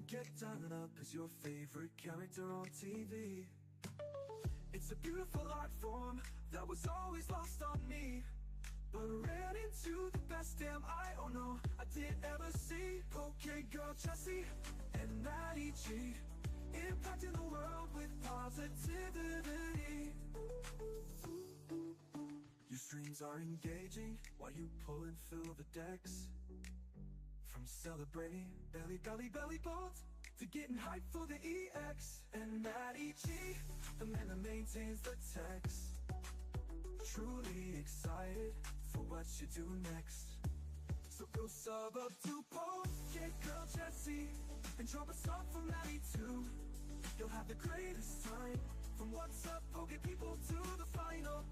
get done up as your favorite character on TV. It's a beautiful art form that was always lost on me, but ran into the best damn I don't know I did ever see. Poké Girl Jessie and Maddie G, impacting the world with positivity. Your streams are engaging while you pull and fill the decks. From celebrating belly bolt to getting hyped for the EX. And Maddie G, the man that maintains the text, truly excited for what you do next. So go sub up to Poké Girl Jessie and drop a song for Maddie too. You'll have the greatest time. From what's up, Poké people to the final.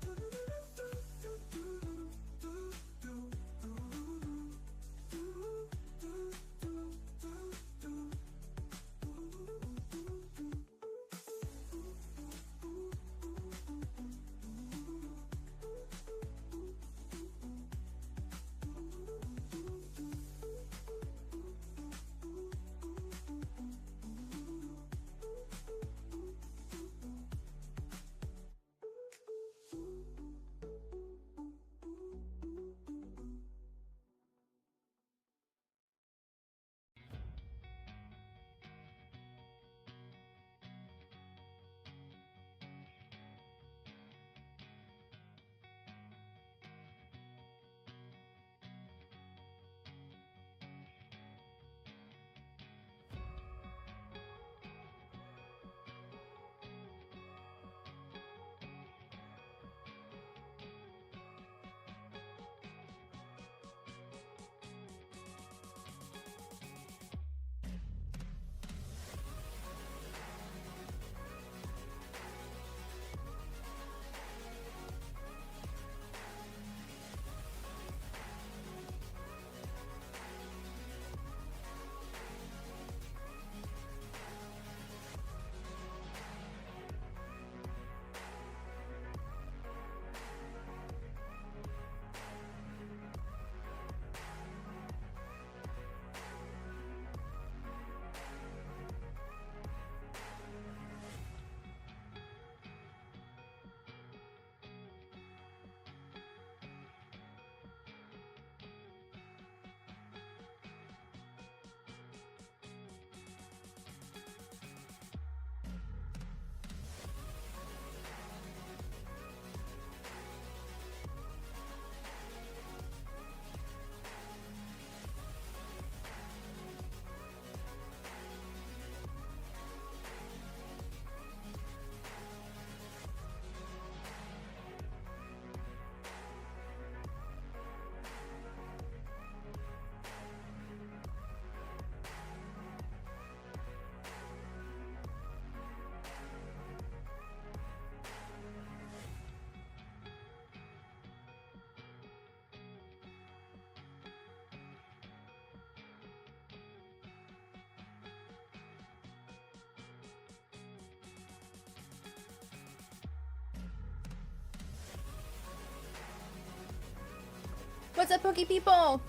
What's up, Poké people?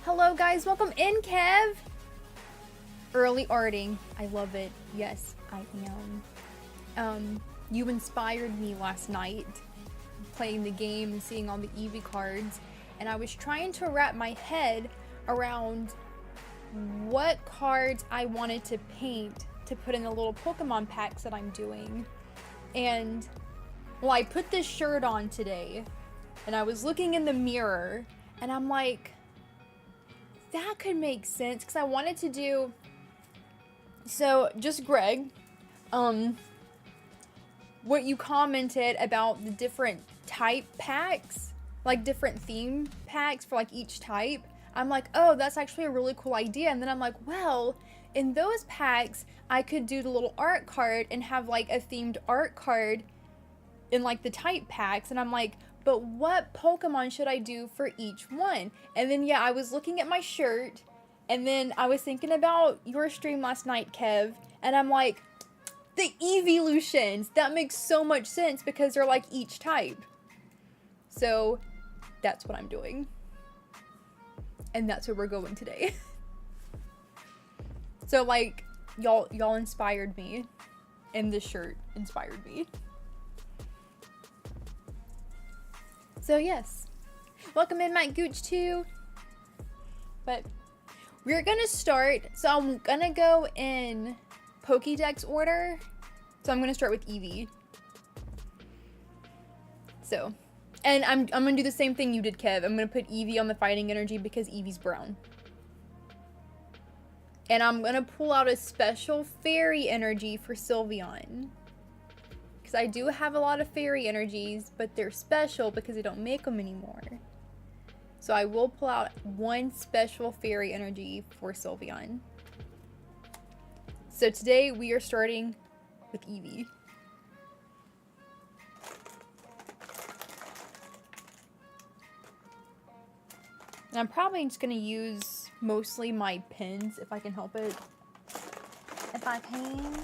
Hello, guys. Welcome in, Kev. Early arting. I love it. Yes, I am. You inspired me last night playing the game and seeing all the Eevee cards, and I was trying to wrap my head around what cards I wanted to paint to put in the little Pokemon packs that I'm doing. And, well, I put this shirt on today, and I was looking in the mirror, and I'm like, that could make sense, because I wanted to do, so, just Greg, what you commented about the different type packs, like different theme packs for like each type, I'm like, oh, that's actually a really cool idea. And then I'm like, well, in those packs, I could do the little art card and have like a themed art card in like the type packs. And I'm like, but what Pokemon should I do for each one? And then, yeah, I was looking at my shirt, and then I was thinking about your stream last night, Kev, and I'm like, the Eeveelutions! That makes so much sense because they're like each type. So, that's what I'm doing. And that's where we're going today. So, like, y'all inspired me. And this shirt inspired me. So yes. Welcome in, Mike Gooch too. But we're gonna start. So I'm gonna go in Pokédex order. So I'm gonna start with Eevee. So, and I'm gonna do the same thing you did, Kev. I'm gonna put Eevee on the fighting energy because Eevee's brown. And I'm gonna pull out a special fairy energy for Sylveon. Because I do have a lot of fairy energies, but they're special because they don't make them anymore. So I will pull out one special fairy energy for Sylveon. So today we are starting with Eevee. And I'm probably just gonna use mostly my pins if I can help it. If I can.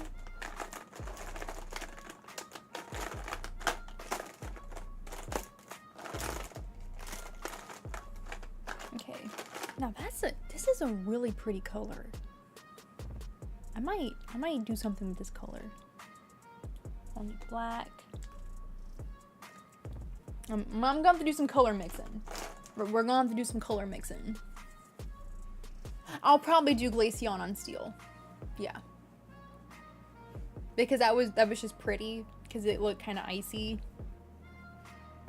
Okay. Now this is a really pretty color. I might do something with this color. Only black. I'm gonna have to do some color mixing. We're gonna have to do some color mixing. I'll probably do Glaceon on steel. Yeah. Because that was just pretty. Because it looked kind of icy.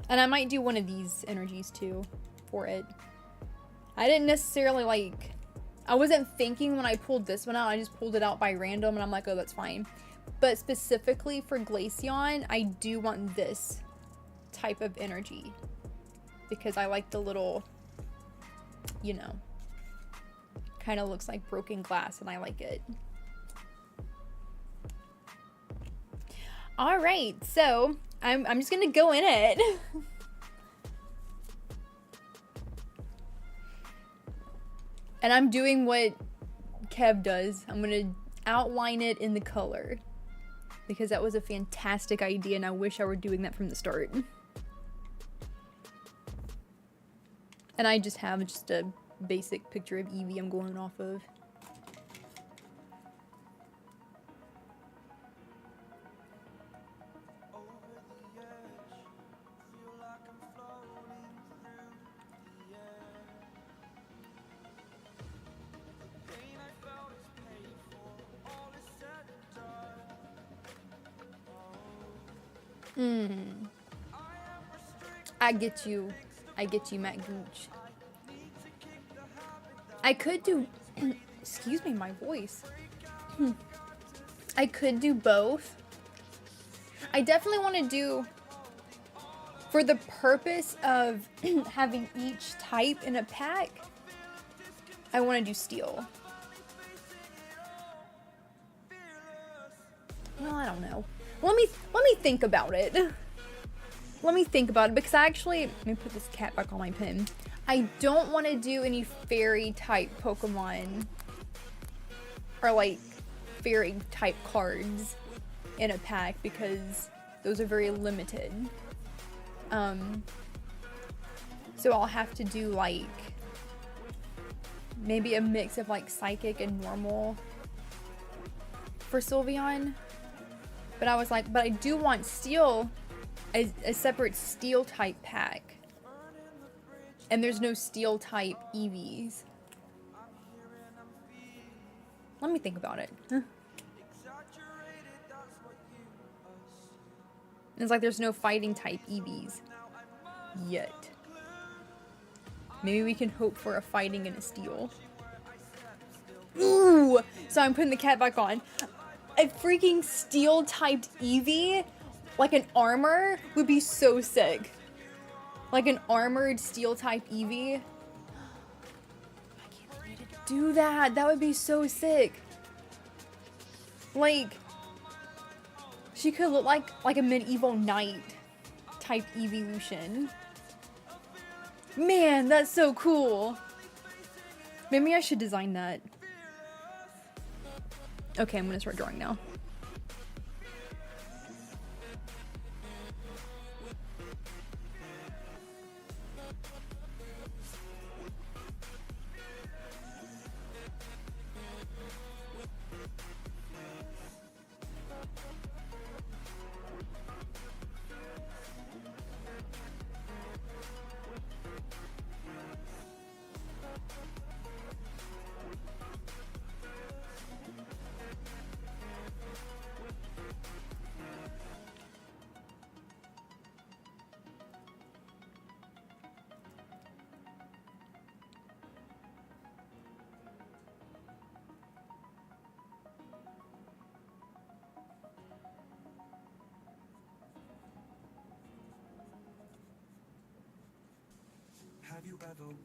And I might do one of these energies too for it. I didn't necessarily like... I wasn't thinking when I pulled this one out. I just pulled it out by random and I'm like, oh, that's fine. But specifically for Glaceon, I do want this type of energy. Because I like the little, you know, kind of looks like broken glass and I like it. All right, so I'm just gonna go in it. And I'm doing what Kev does. I'm gonna outline it in the color because that was a fantastic idea and I wish I were doing that from the start. And I just have a basic picture of Eevee I'm going off of. I get you, Matt Gooch. I could do... excuse me, my voice. I could do both. I definitely want to do... for the purpose of having each type in a pack, I want to do steel. Well, I don't know. Let me think about it. Let me think about it because I actually... let me put this cat back on my pin. I don't want to do any fairy type Pokemon or like fairy type cards in a pack because those are very limited. So I'll have to do like maybe a mix of like psychic and normal for Sylveon. But I was like, but I do want steel, a separate steel type pack. And there's no steel type Eevees. Let me think about it. It's like there's no fighting type Eevees yet. Maybe we can hope for a fighting and a steel. Ooh! So I'm putting the cat back on. A freaking steel typed Eevee, like an armor, would be so sick. Like an armored steel type Eevee. I can't wait to do that. That would be so sick. Like, she could look like a medieval knight type Eeveelution. Man, that's so cool. Maybe I should design that. Okay, I'm gonna start drawing now.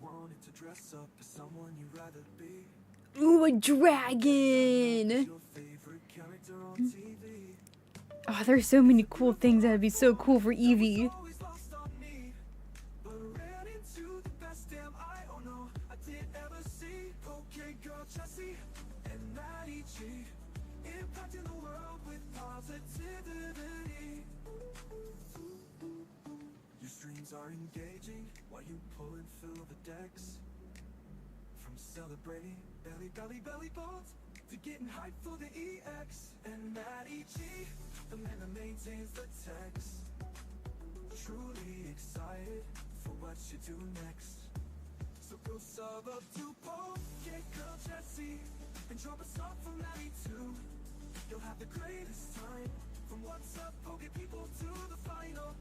wanted to dress up as someone you'd rather be. Ooh, a dragon! Your favorite character on TV. Oh, there's so many cool things that would be so cool for Eevee. Always lost on me, but ran into the best damn I don't know I did ever see. Okay, girl, Jessie and Maddie G, impacting the world with positivity. Your streams are engaging while you pull and fill the decks. From celebrating belly balls to getting hyped for the EX. And Maddie G, the man that maintains the text. Truly excited for what you do next. So go sub up to Poke Girl Jessie and drop a song from Maddie too. You'll have the greatest time. From what's up, Poke people to the final.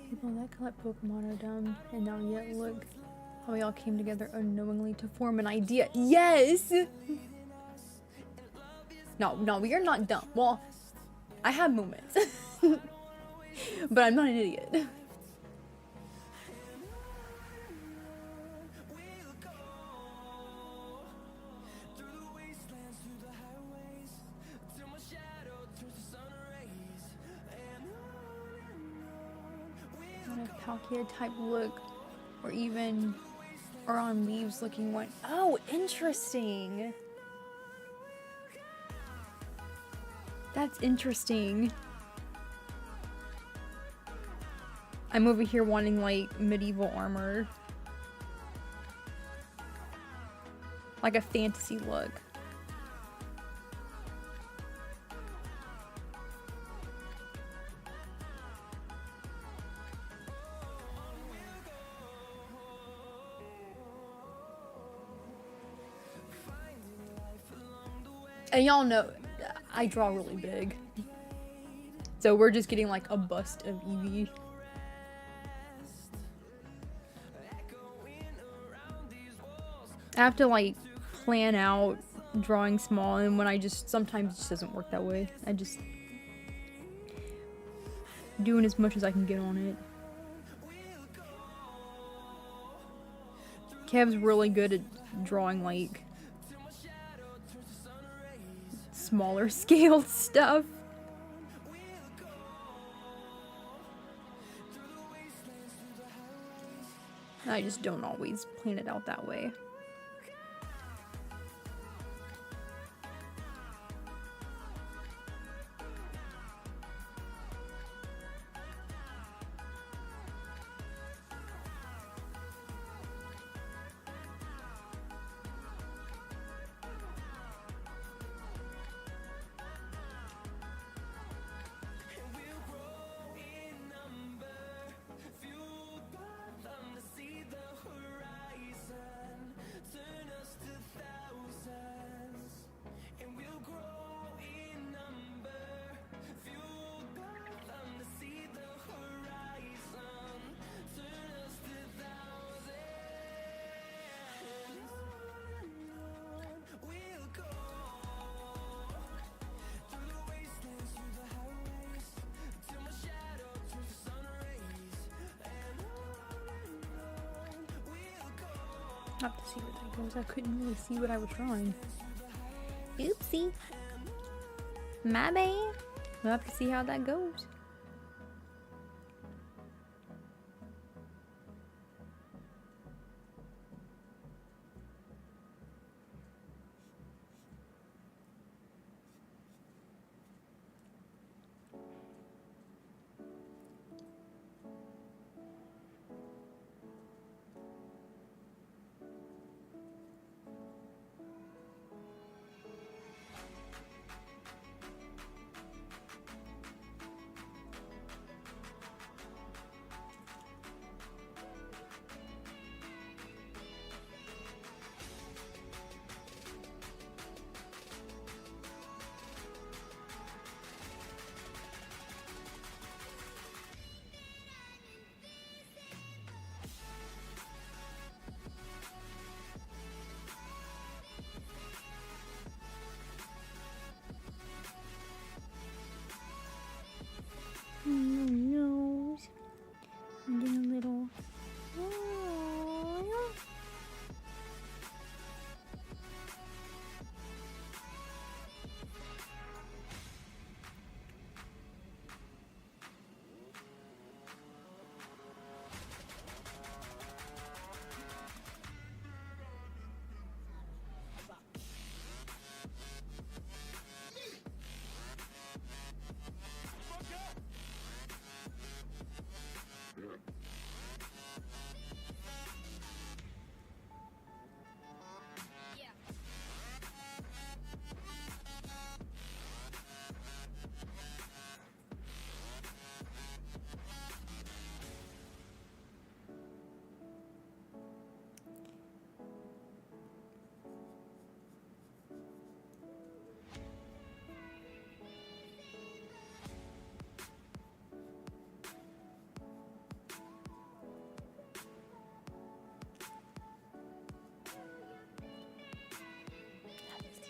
People that collect Pokemon are dumb, and now yet look how we all came together unknowingly to form an idea. Yes! No, we are not dumb. Well, I have moments. But I'm not an idiot. Palkia type look, or even on leaves looking one. Oh, interesting. That's interesting. I'm over here wanting like medieval armor, like a fantasy look. And y'all know, I draw really big. So we're just getting like a bust of Eevee. I have to like plan out drawing small, and when I just, sometimes it just doesn't work that way. I just doing as much as I can get on it. Kev's really good at drawing like smaller scaled stuff. I just don't always plan it out that way. I have to see where that goes. I couldn't really see what I was drawing. Oopsie. My bad. We'll have to see how that goes. And then a little. Oh.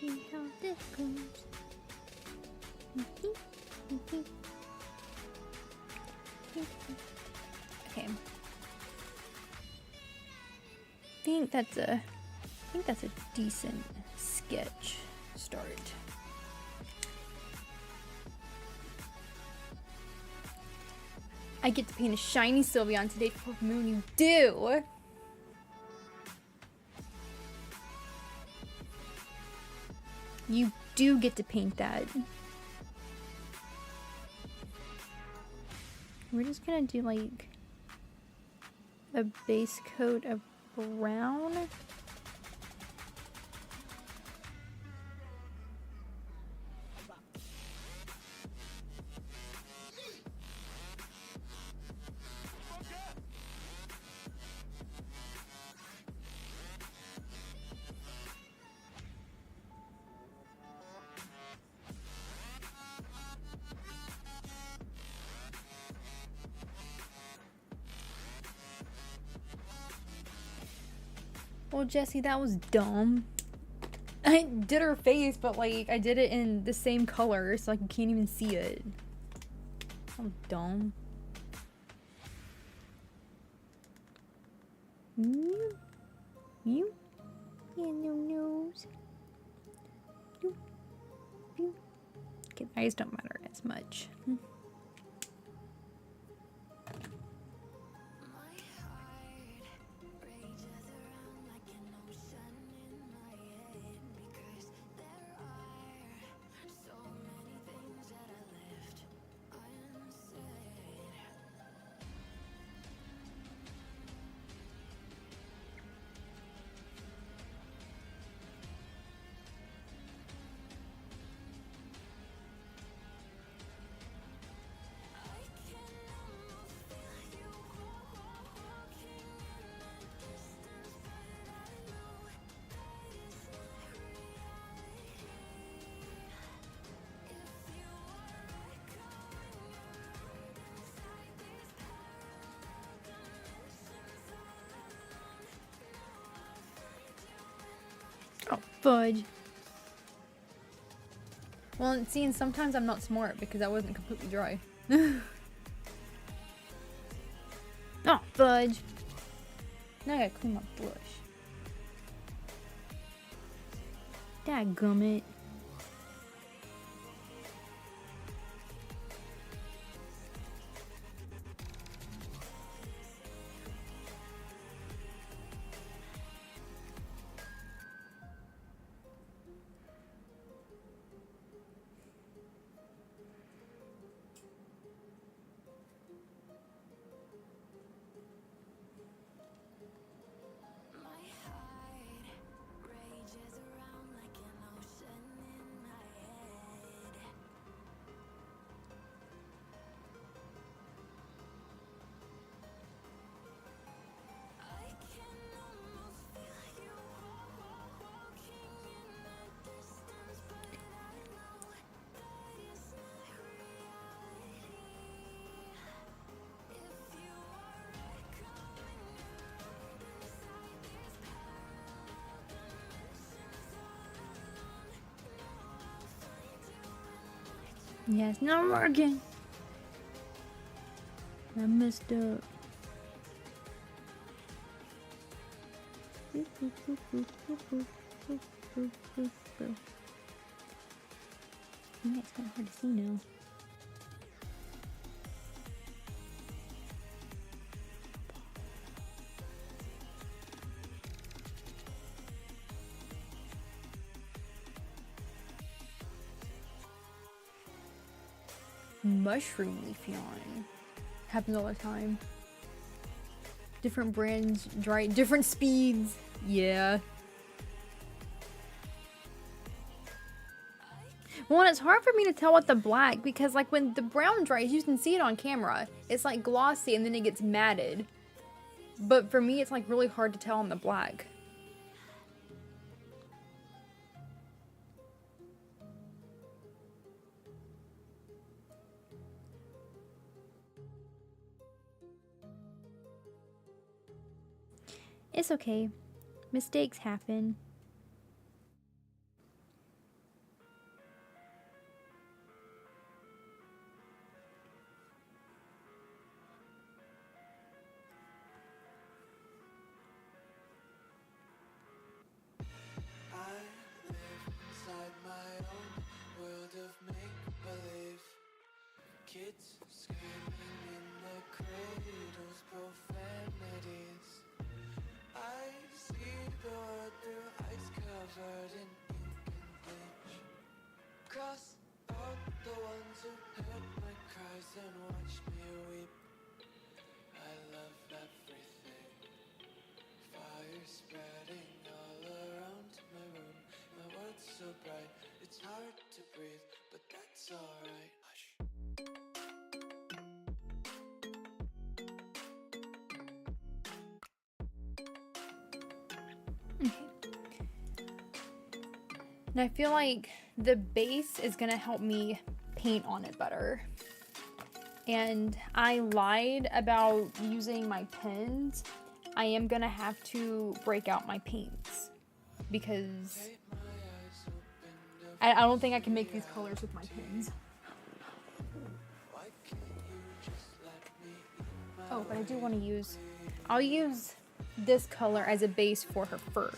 See how this goes. Okay. I think that's a decent sketch start. I get to paint a shiny Sylveon today for Moon. You do. You do get to paint that. We're just gonna do like a base coat of brown. Well, Jessie, that was dumb. I did her face, but like I did it in the same color, so like you can't even see it. I'm dumb. You? You? Yeah, no nose. You? You? Okay, the eyes don't matter as much. Oh, fudge. Well, and seeing sometimes I'm not smart because I wasn't completely dry. Oh, fudge. Now I gotta clean my blush. Dadgummit. Yeah, it's not working. I messed up. It's kind of hard to see now. Mushroom Leafeon. Happens all the time. Different brands, dry, different speeds. Yeah. Well, and it's hard for me to tell with the black because like when the brown dries, you can see it on camera. It's like glossy and then it gets matted. But for me, it's like really hard to tell on the black. It's okay. Mistakes happen. Kids screaming in their cradles, profanities. I see the world through ice covered in ink and bleach. Cross out the ones who heard my cries and watched me weep. I love everything. Fire spreading all around my room. My world's so bright, it's hard to breathe, but that's alright. Hush. Okay. And I feel like the base is gonna help me paint on it better. And I lied about using my pens. I am gonna have to break out my paints because I don't think I can make these colors with my pens. Oh, but I do want to use, I'll use this color as a base for her fur.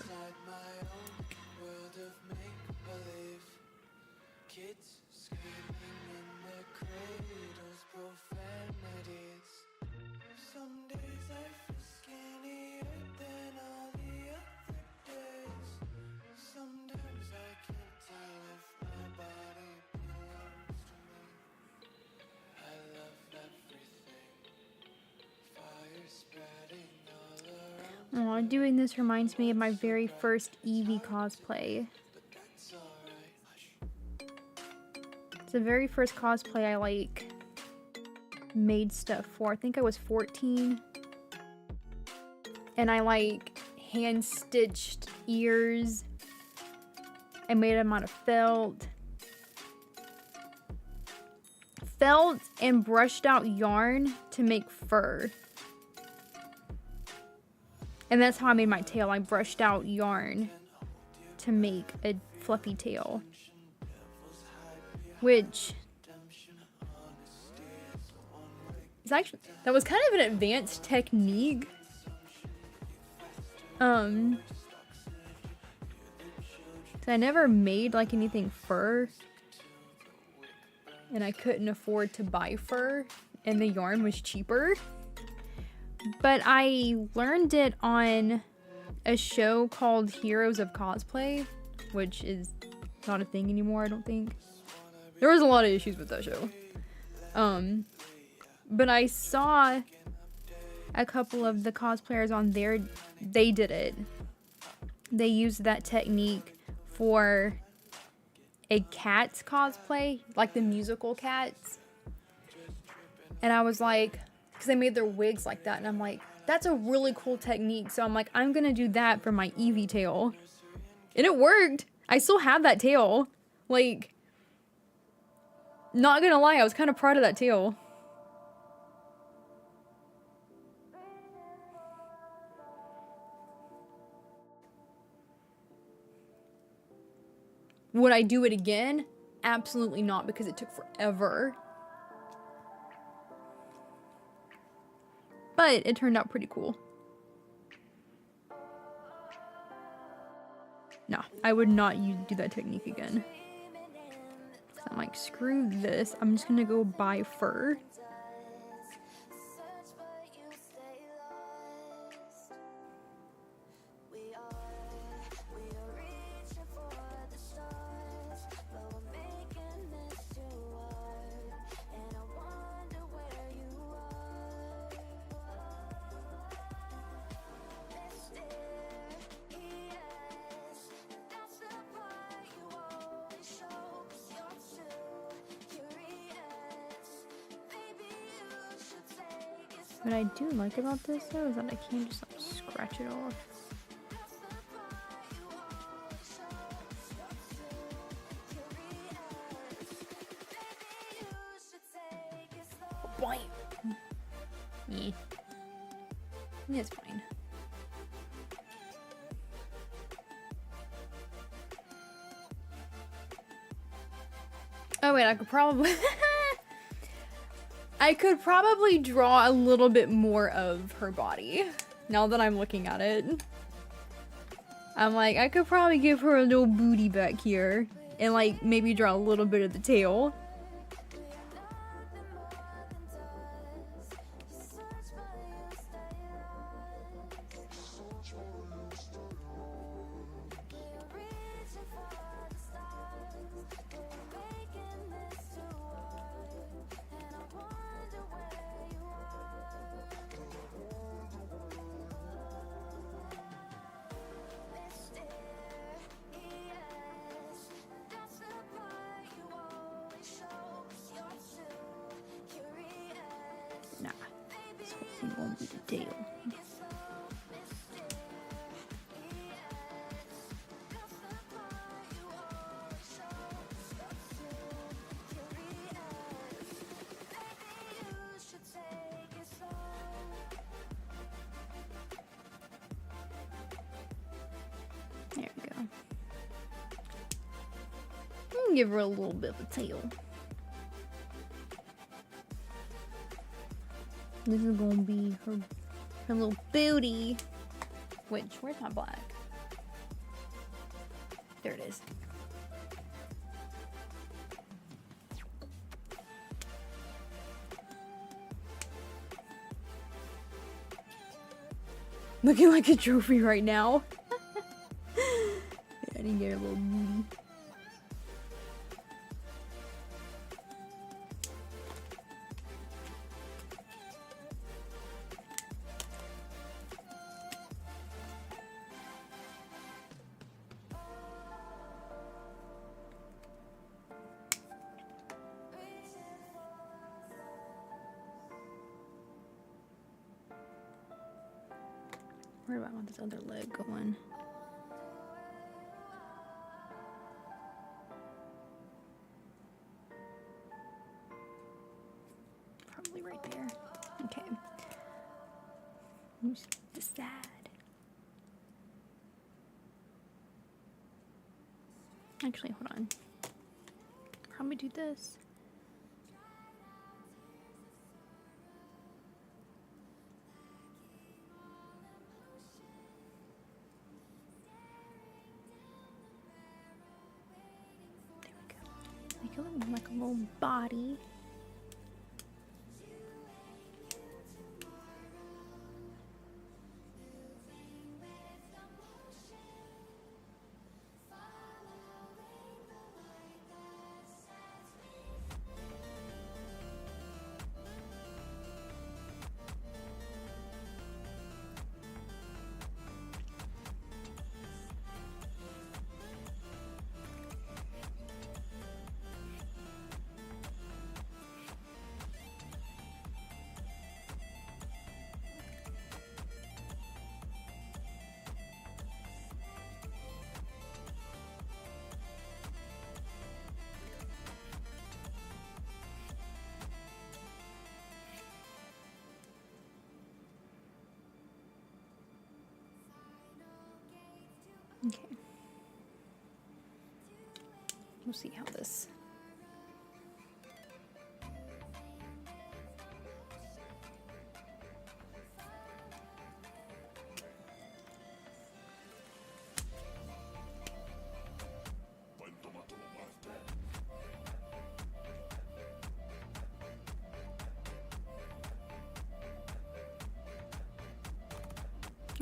Aw, doing this reminds me of my very first Eevee cosplay. It's the very first cosplay I like made stuff for. I think I was 14. And I like hand stitched ears. I made them out of felt. Felt and brushed out yarn to make fur. And that's how I made my tail. I brushed out yarn to make a fluffy tail. Which is actually, that was kind of an advanced technique. So I never made like anything fur. And I couldn't afford to buy fur. And the yarn was cheaper. But I learned it on a show called Heroes of Cosplay, which is not a thing anymore, I don't think. There was a lot of issues with that show. But I saw a couple of the cosplayers on there, they did it. They used that technique for a Cats cosplay, like the musical Cats. And I was like, because they made their wigs like that, and I'm like, that's a really cool technique. So I'm like, I'm gonna do that for my Eevee tail. And it worked. I still have that tail. Like, not gonna lie, I was kind of proud of that tail. Would I do it again? Absolutely not, because it took forever. But it turned out pretty cool. No, I would not do that technique again. I'm like, screw this. I'm just gonna go buy fur. What I do like about this though is that I can just like scratch it off. Boing. Yeah. It's fine. Oh wait, I could probably I could probably draw a little bit more of her body, now that I'm looking at it. I'm like, I could probably give her a little booty back here, and like, maybe draw a little bit of the tail. Nah, this whole thing won't be the tail. There we go. Give her a little bit of a tail. This is gonna be her little booty. Which, where's my black? There it is. Looking like a trophy right now. I didn't get a little booty. Where do I want this other leg going? Probably right there. Okay. Who's decide? Actually, hold on. Probably do this. Like a little body. Okay. We'll see how this.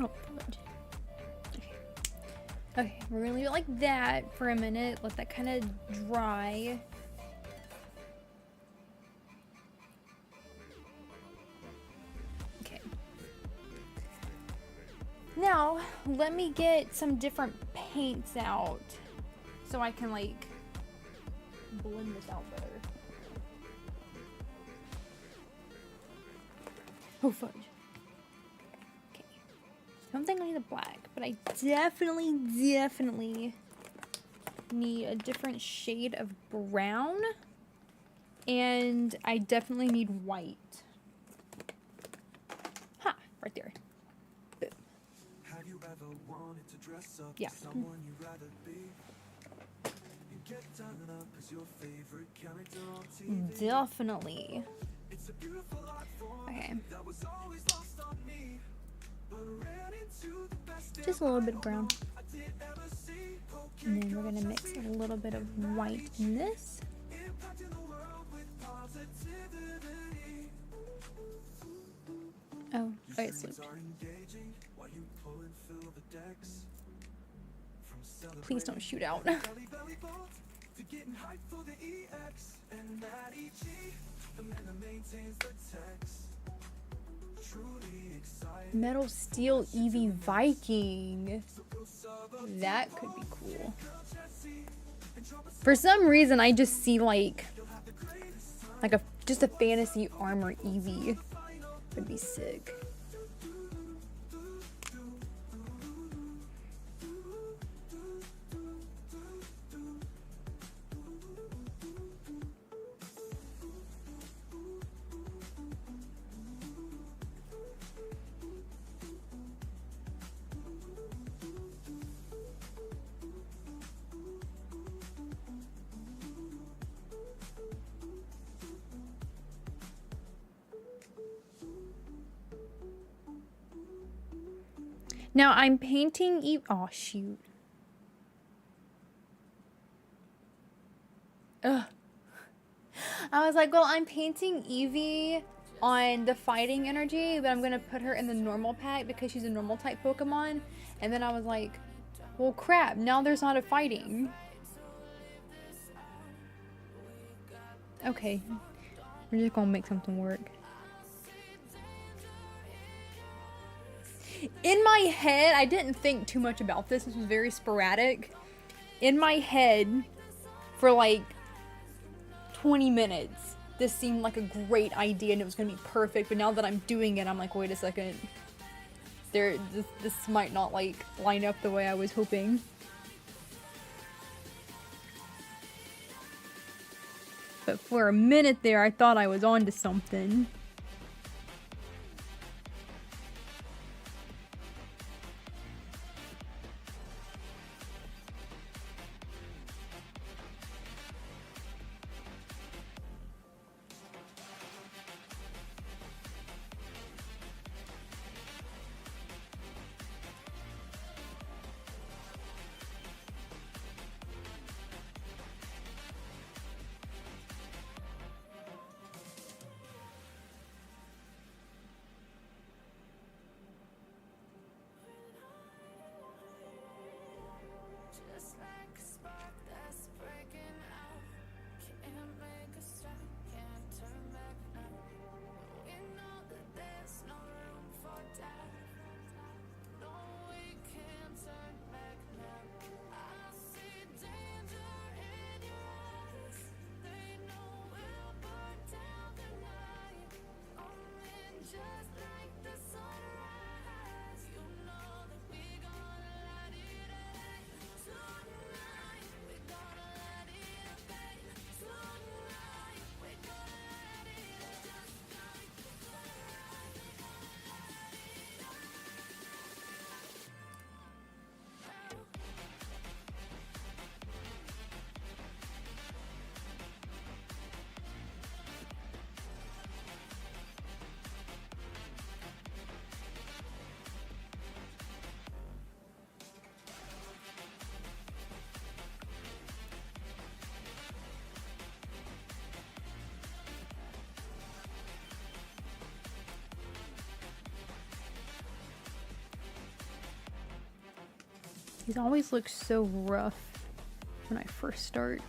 Oh, fudge. Okay. Okay, we're gonna leave it like that for a minute. Let that kind of dry. Okay. Now, let me get some different paints out so I can like blend this out better. Oh, fudge. Okay. I don't think I need the black, but I definitely need a different shade of brown. And I definitely need white. Ha! Right there. Boom. Have you ever wanted to dress up Yeah. someone you'd rather be? You get done up as your favorite character on TV. Definitely. It's a beautiful art form Okay. that was always lost on me. But ran into the best Just a little bit of brown. I did ever see. And then we're gonna mix a little bit of white in this. Impacting the world with positivity. Oh, Your it's streams looped. are engaging while you pull and fill the decks. From Please don't shoot out. celebrating belly bolt to getting hyped for the EX and that EG, the man that maintains the text. Truly excited. Metal Steel Eevee Viking. That could be cool. For some reason, I just see like just a fantasy armor Eevee. Would be sick. Now I'm painting oh shoot. Ugh. I was like, well, I'm painting Eevee on the fighting energy, but I'm gonna put her in the normal pack because she's a normal type Pokemon. And then I was like, well crap, now there's not a fighting. Okay. We're just gonna make something work. In my head, I didn't think too much about this. This was very sporadic. In my head, for like 20 minutes, this seemed like a great idea and it was gonna be perfect. But now that I'm doing it, I'm like, wait a second. This might not like line up the way I was hoping. But for a minute there, I thought I was onto something. These always look so rough when I first start.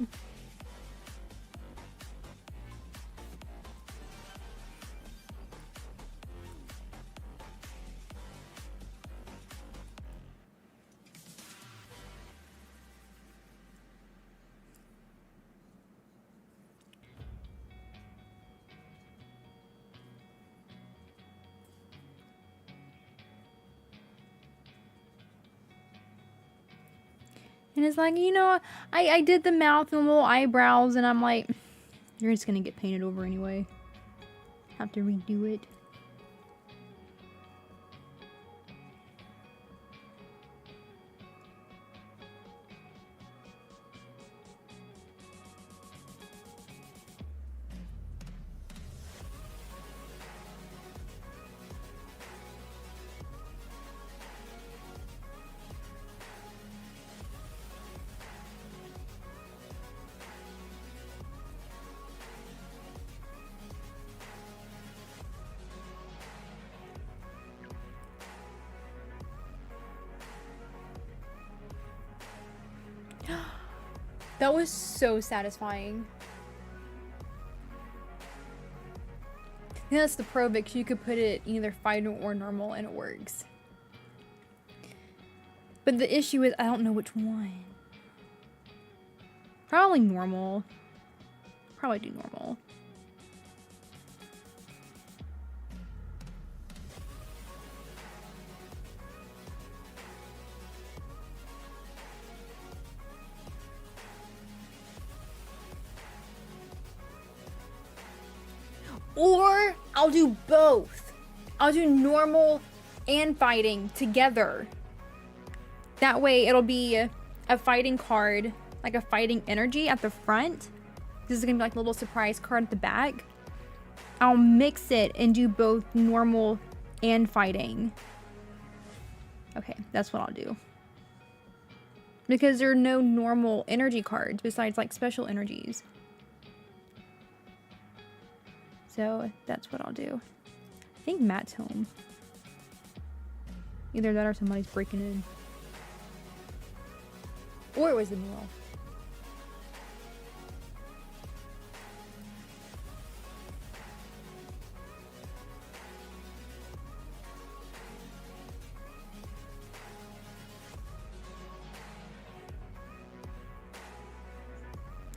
And it's like, you know, I did the mouth and the little eyebrows, and I'm like, you're just gonna get painted over anyway. Have to redo it. That was so satisfying. Yeah, that's the pro because you could put it either fighting or normal and it works. But the issue is I don't know which one. Probably normal. Probably do normal. Or I'll do both. I'll do normal and fighting together. That way it'll be a fighting card, like a fighting energy at the front. This is gonna be like a little surprise card at the back. I'll mix it and do both normal and fighting. Okay, that's what I'll do. Because there are no normal energy cards besides like special energies. So that's what I'll do. I think Matt's home. Either that or somebody's breaking in. Or it was the mural.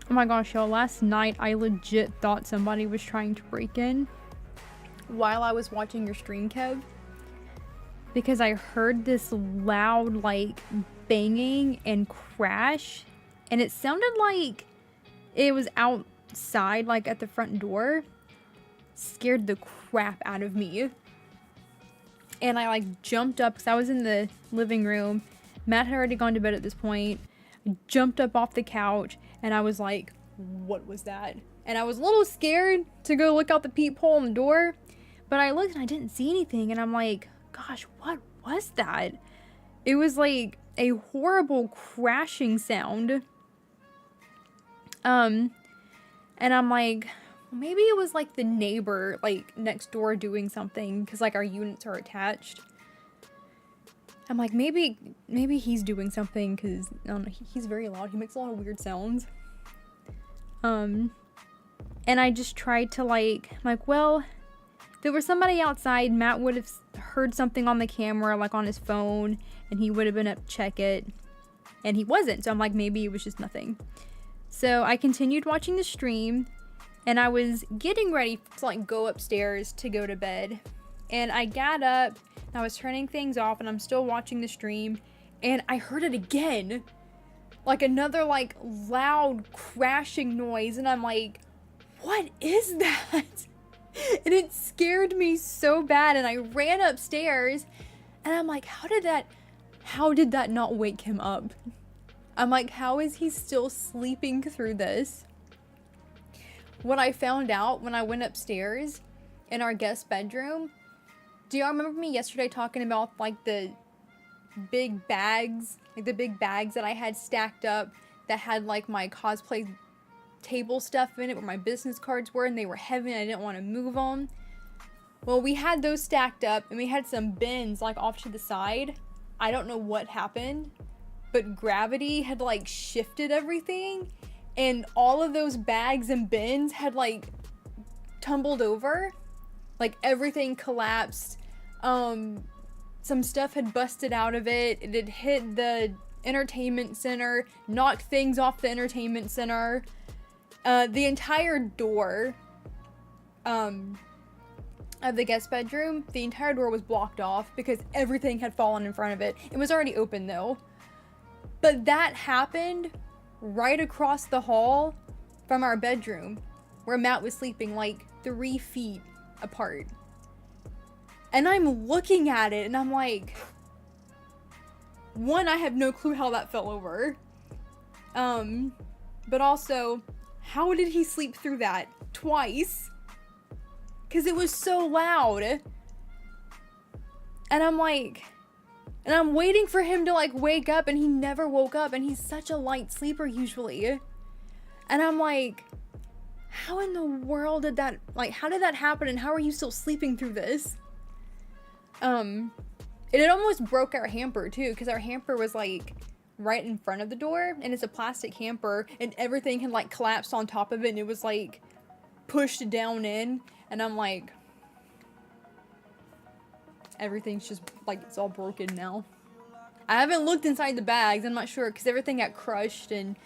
Oh my gosh, y'all, last night I legit thought somebody was trying to break in while I was watching your stream, Kev. Because I heard this loud, like, banging and crash. And it sounded like it was outside, like, at the front door. Scared the crap out of me. And I, like, jumped up because I was in the living room. Matt had already gone to bed at this point. I jumped up off the couch. And I was like, what was that? And I was a little scared to go look out the peephole in the door. But I looked and I didn't see anything. And I'm like, gosh, what was that? It was like a horrible crashing sound. And I'm like, maybe it was like the neighbor like next door doing something. Because like our units are attached. I'm like, maybe he's doing something because I don't know, he's very loud. He makes a lot of weird sounds. And I just tried to I'm like, well, if there was somebody outside, Matt would have heard something on the camera, like on his phone, and he would have been up to check it. And he wasn't. So I'm like, maybe it was just nothing. So I continued watching the stream, and I was getting ready to like go upstairs to go to bed. And I got up, and I was turning things off, and I'm still watching the stream, and I heard it again. Like another like loud crashing noise, and I'm like, what is that? And it scared me so bad, and I ran upstairs, and I'm like, how did that not wake him up? I'm like, how is he still sleeping through this? What I found out when I went upstairs in our guest bedroom, do y'all remember me yesterday talking about like the big bags, like the big bags that I had stacked up that had like my cosplay table stuff in it where my business cards were, and they were heavy and I didn't want to move them? Well, we had those stacked up, and we had some bins like off to the side. I don't know what happened, but gravity had like shifted everything, and all of those bags and bins had like tumbled over. Like everything collapsed. Some stuff had busted out of it. It had hit the entertainment center, knocked things off the entertainment center. The entire door of the guest bedroom, the entire door was blocked off because everything had fallen in front of it. It was already open though. But that happened right across the hall from our bedroom where Matt was sleeping, like 3 feet apart. And I'm looking at it and I'm like, one, I have no clue how that fell over. But also, how did he sleep through that twice? Because it was so loud. And I'm like, and I'm waiting for him to like wake up, and he never woke up, and he's such a light sleeper usually. And I'm like, how in the world did that, like, how did that happen, and how are you still sleeping through this? It had almost broke our hamper too, because our hamper was like right in front of the door, and it's a plastic hamper, and everything had like collapsed on top of it, and it was like pushed down in, and I'm like, everything's just like, it's all broken now. I haven't looked inside the bags, I'm not sure, because everything got crushed and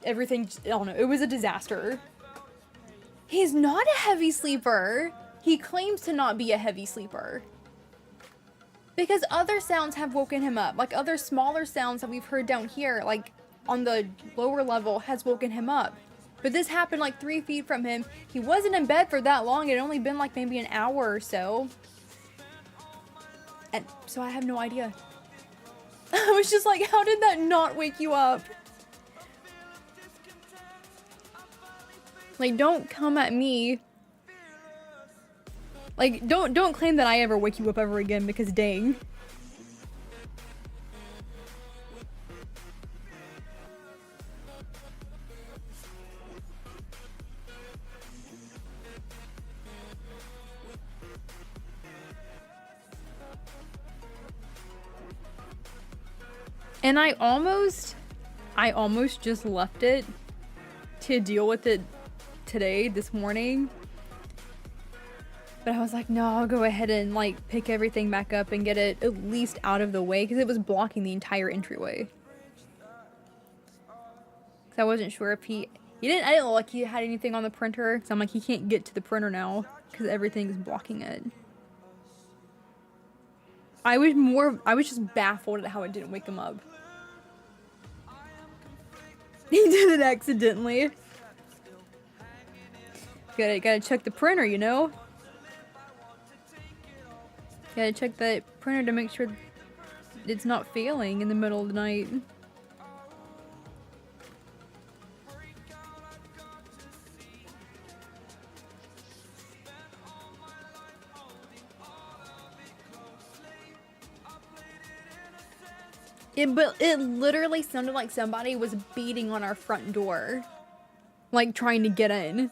everything, I don't know, it was a disaster. He's not a heavy sleeper. He claims to not be a heavy sleeper. Because other sounds have woken him up. Like other smaller sounds that we've heard down here, like on the lower level, has woken him up. But this happened like 3 feet from him. He wasn't in bed for that long. It had only been like maybe an hour or so. And so I have no idea. I was just like, how did that not wake you up? Like, don't come at me. Like, don't claim that I ever wake you up ever again, because dang. And I almost just left it to deal with it today, this morning. But I was like, no, I'll go ahead and like pick everything back up and get it at least out of the way, because it was blocking the entire entryway. Because I wasn't sure if I didn't look like he had anything on the printer. So I'm like, he can't get to the printer now because everything is blocking it. I was just baffled at how it didn't wake him up. He did it accidentally. Gotta check the printer, you know? Gotta check that printer to make sure it's not failing in the middle of the night. It literally sounded like somebody was beating on our front door. Like trying to get in.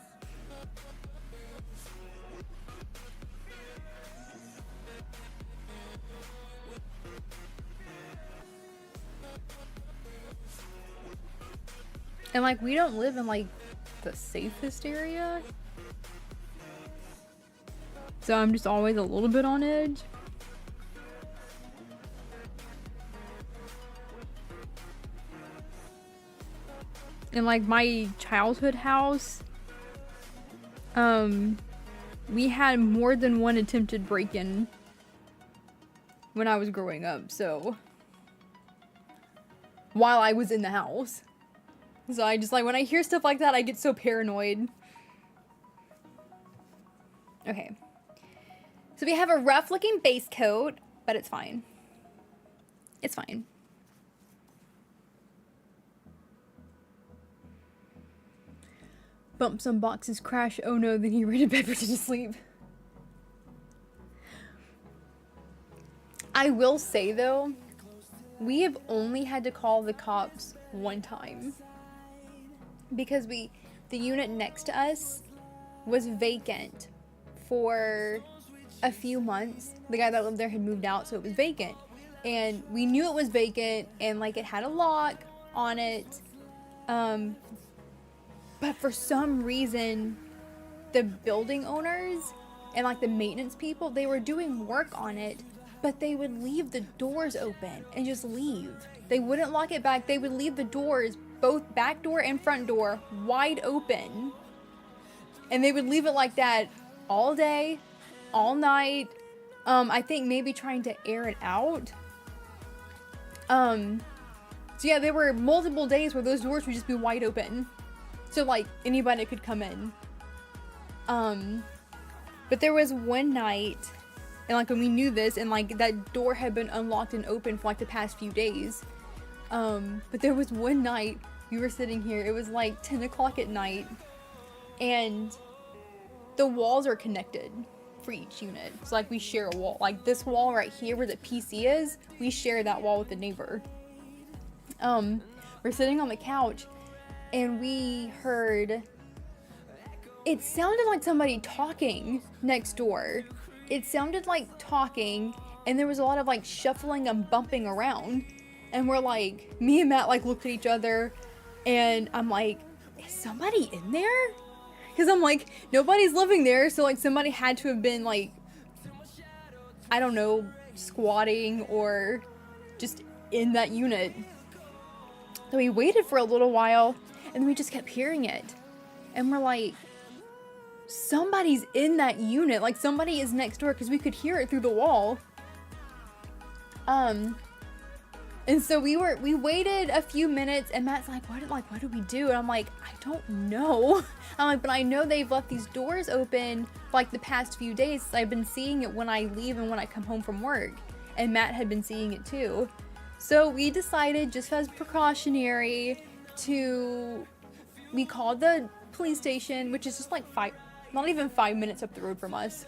And like, we don't live in like the safest area. So I'm just always a little bit on edge. In like my childhood house, we had more than one attempted break-in when I was growing up, so while I was in the house. So I just like, when I hear stuff like that, I get so paranoid. Okay. So we have a rough looking base coat, but it's fine. It's fine. Bump some boxes, crash, oh no, then he raided Beverage to sleep. I will say though, we have only had to call the cops one time. Because the unit next to us was vacant for a few months. The guy that lived there had moved out, so it was vacant. and we knew it was vacant, and like it had a lock on it. But for some reason, the building owners and like the maintenance people, they were doing work on it, but they would leave the doors open and just leave. They wouldn't lock it back. They would leave the doors, both back door and front door, wide open. And they would leave it like that all day, all night. I think maybe trying to air it out. So yeah, there were multiple days where those doors would just be wide open. So like anybody could come in. But there was one night, and like when we knew this, and like that door had been unlocked and open for like the past few days. But there was one night we were sitting here, it was like 10 o'clock at night, and the walls are connected for each unit. So like we share a wall, like this wall right here where the PC is, we share that wall with the neighbor. We're sitting on the couch, and we heard, it sounded like somebody talking next door. It sounded like talking, and there was a lot of like shuffling and bumping around. And we're like, me and Matt like looked at each other, and I'm like, is somebody in there? Because I'm like, nobody's living there, so like somebody had to have been like, I don't know, squatting or just in that unit. So we waited for a little while, and we just kept hearing it. And we're like, somebody's in that unit. Like somebody is next door, because we could hear it through the wall. And so we waited a few minutes, and Matt's like, what do we do? And I'm like, I don't know. I'm like, but I know they've left these doors open for like the past few days. I've been seeing it when I leave and when I come home from work. And Matt had been seeing it too. So we decided, just as precautionary, we called the police station, which is just like not even 5 minutes up the road from us.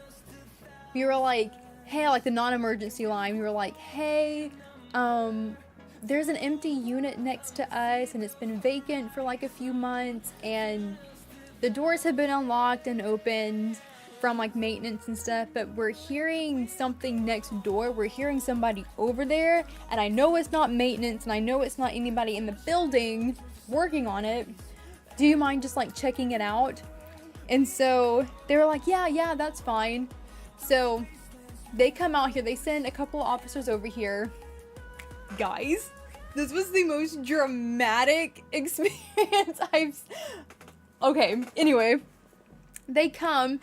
We were like, hey, like the non-emergency line, we were like, hey, there's an empty unit next to us, and it's been vacant for like a few months, and the doors have been unlocked and opened from like maintenance and stuff, but we're hearing something next door. We're hearing somebody over there, and I know it's not maintenance, and I know it's not anybody in the building working on it. Do you mind just like checking it out? And so they were like, yeah, that's fine. So they come out here, they send a couple of officers over here. Guys, this was the most dramatic experience okay, anyway, they come,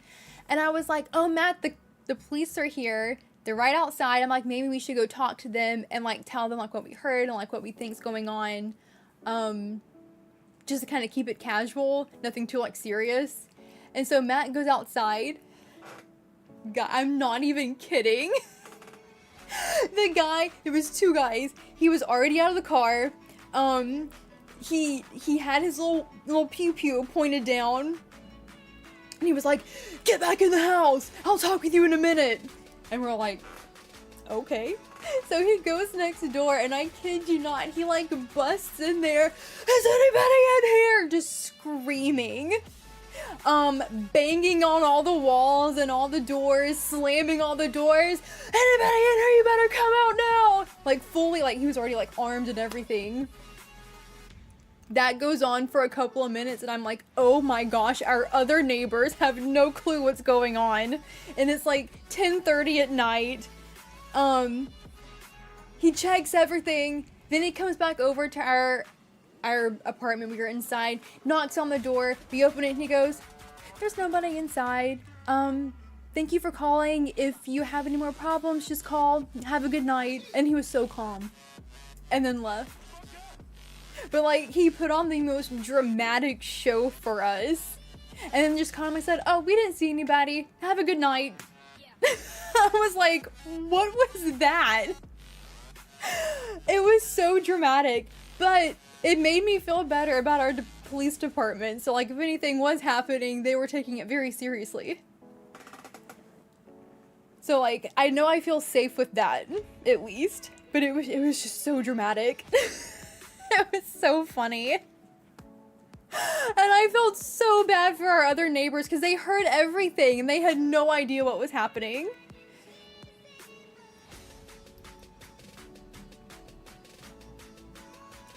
and I was like, oh, Matt, the police are here. They're right outside. I'm like, maybe we should go talk to them and like tell them like what we heard and like what we think's going on. Just to kind of keep it casual, nothing too like serious. And so Matt goes outside. I'm not even kidding. The guy, there was two guys. He was already out of the car. He had his little pew pew pointed down. And he was like, get back in the house. I'll talk with you in a minute. And we're like, okay. So he goes next door, and I kid you not, he like busts in there. Is anybody in here? Just screaming. Banging on all the walls and all the doors, slamming all the doors. Anybody in here, you better come out now. Like fully, like he was already like armed and everything. That goes on for a couple of minutes, and I'm like, oh my gosh, our other neighbors have no clue what's going on. And it's like 10:30 at night. He checks everything. Then he comes back over to our apartment. We were inside, knocks on the door. We open it, and he goes, there's nobody inside. Thank you for calling. If you have any more problems, just call. Have a good night. And he was so calm. And then left. But like, he put on the most dramatic show for us. And then just calmly said, oh, we didn't see anybody. Have a good night. I was like, what was that? It was so dramatic. But it made me feel better about our police department. So like, if anything was happening, they were taking it very seriously. So like, I know I feel safe with that, at least. But it was just so dramatic. It was so funny. And I felt so bad for our other neighbors because they heard everything and they had no idea what was happening.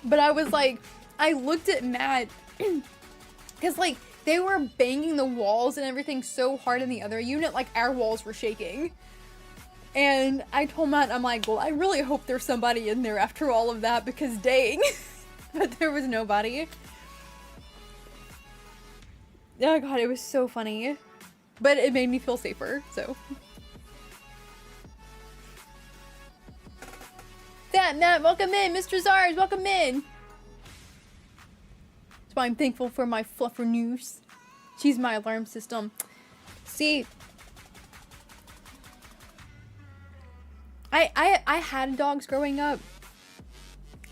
But I was like, I looked at Matt, because like, they were banging the walls and everything so hard in the other unit, like our walls were shaking. And I told Matt, I'm like, well, I really hope there's somebody in there after all of that, because dang. But there was nobody. Oh god, it was so funny. But it made me feel safer, so. That Matt, welcome in. Mr. Zars, welcome in. That's why I'm thankful for my fluffer news. She's my alarm system. See, I had dogs growing up.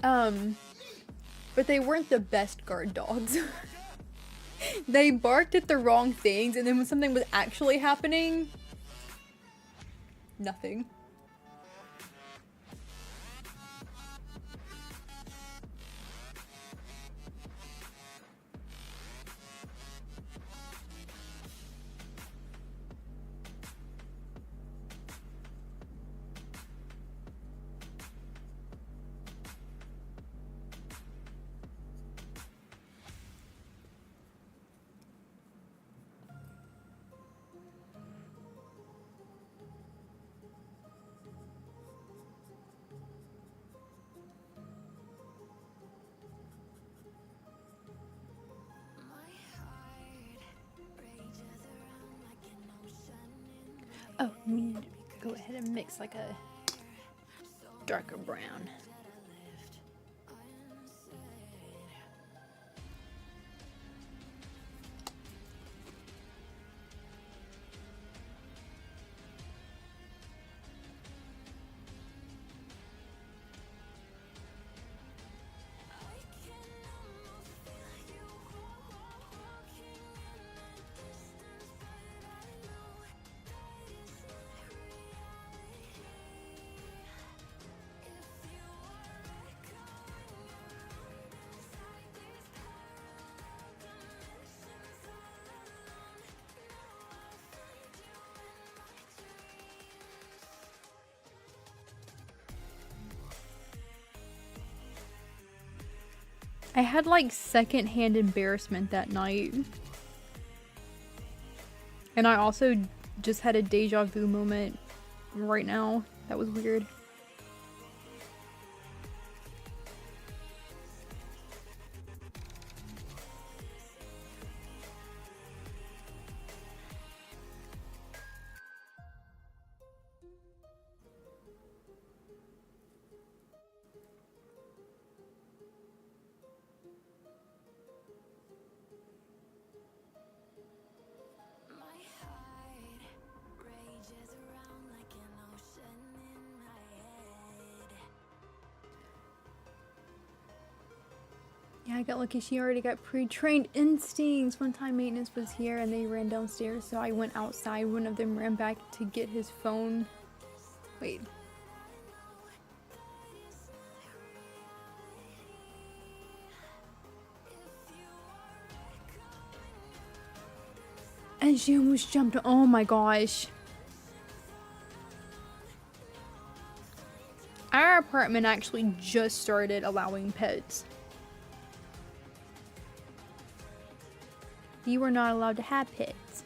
But they weren't the best guard dogs. They barked at the wrong things, and then when something was actually happening, nothing. Oh, let me go ahead and mix like a darker brown. I had like secondhand embarrassment that night. And I also just had a deja vu moment right now. That was weird. Yeah, I got lucky. She already got pre-trained instincts. One time maintenance was here and they ran downstairs, so I went outside. One of them ran back to get his phone. Wait. And she almost jumped. Oh my gosh. Our apartment actually just started allowing pets. You were not allowed to have pets.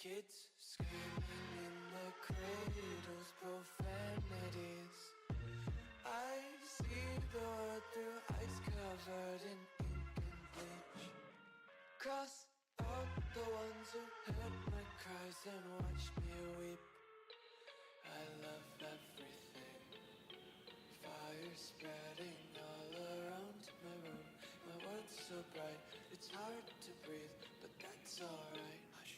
Kids screaming in the cradles, profanities. I see the world through ice covered in ink and bleach. Cross out the ones who heard my cries and watched me weep. I love everything. Fire spreading all around my room. My world's so bright, it's hard to breathe, but that's alright. Hush.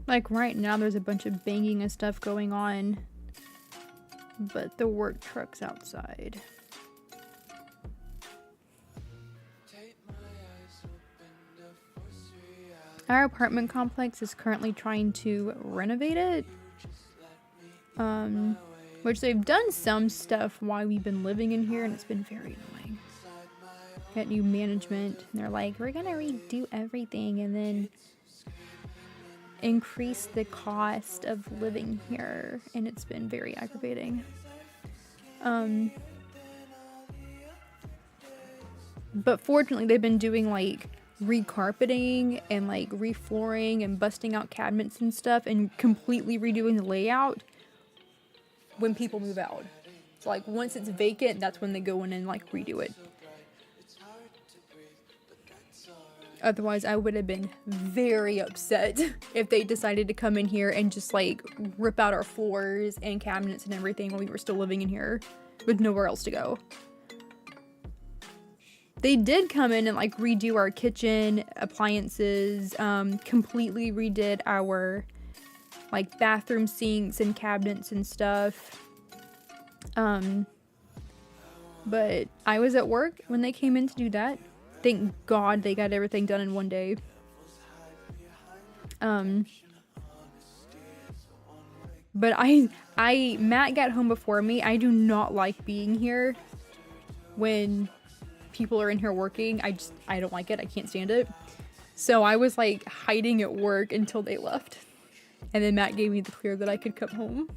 Like right now there's a bunch of banging and stuff going on, but the work truck's outside. Our apartment complex is currently trying to renovate it, which they've done some stuff while we've been living in here, and it's been very annoying. Got new management, and they're like, we're gonna redo everything and then increase the cost of living here, and it's been very aggravating. But fortunately they've been doing like recarpeting and like reflooring and busting out cabinets and stuff and completely redoing the layout when people move out. So like once it's vacant, that's when they go in and like redo it. Otherwise, I would have been very upset if they decided to come in here and just like rip out our floors and cabinets and everything while we were still living in here with nowhere else to go. They did come in and like redo our kitchen appliances, completely redid our like bathroom sinks and cabinets and stuff. But I was at work when they came in to do that. Thank God they got everything done in one day. But Matt got home before me. I do not like being here when people are in here working. I don't like it. I can't stand it. So I was like hiding at work until they left. And then Matt gave me the clear that I could come home.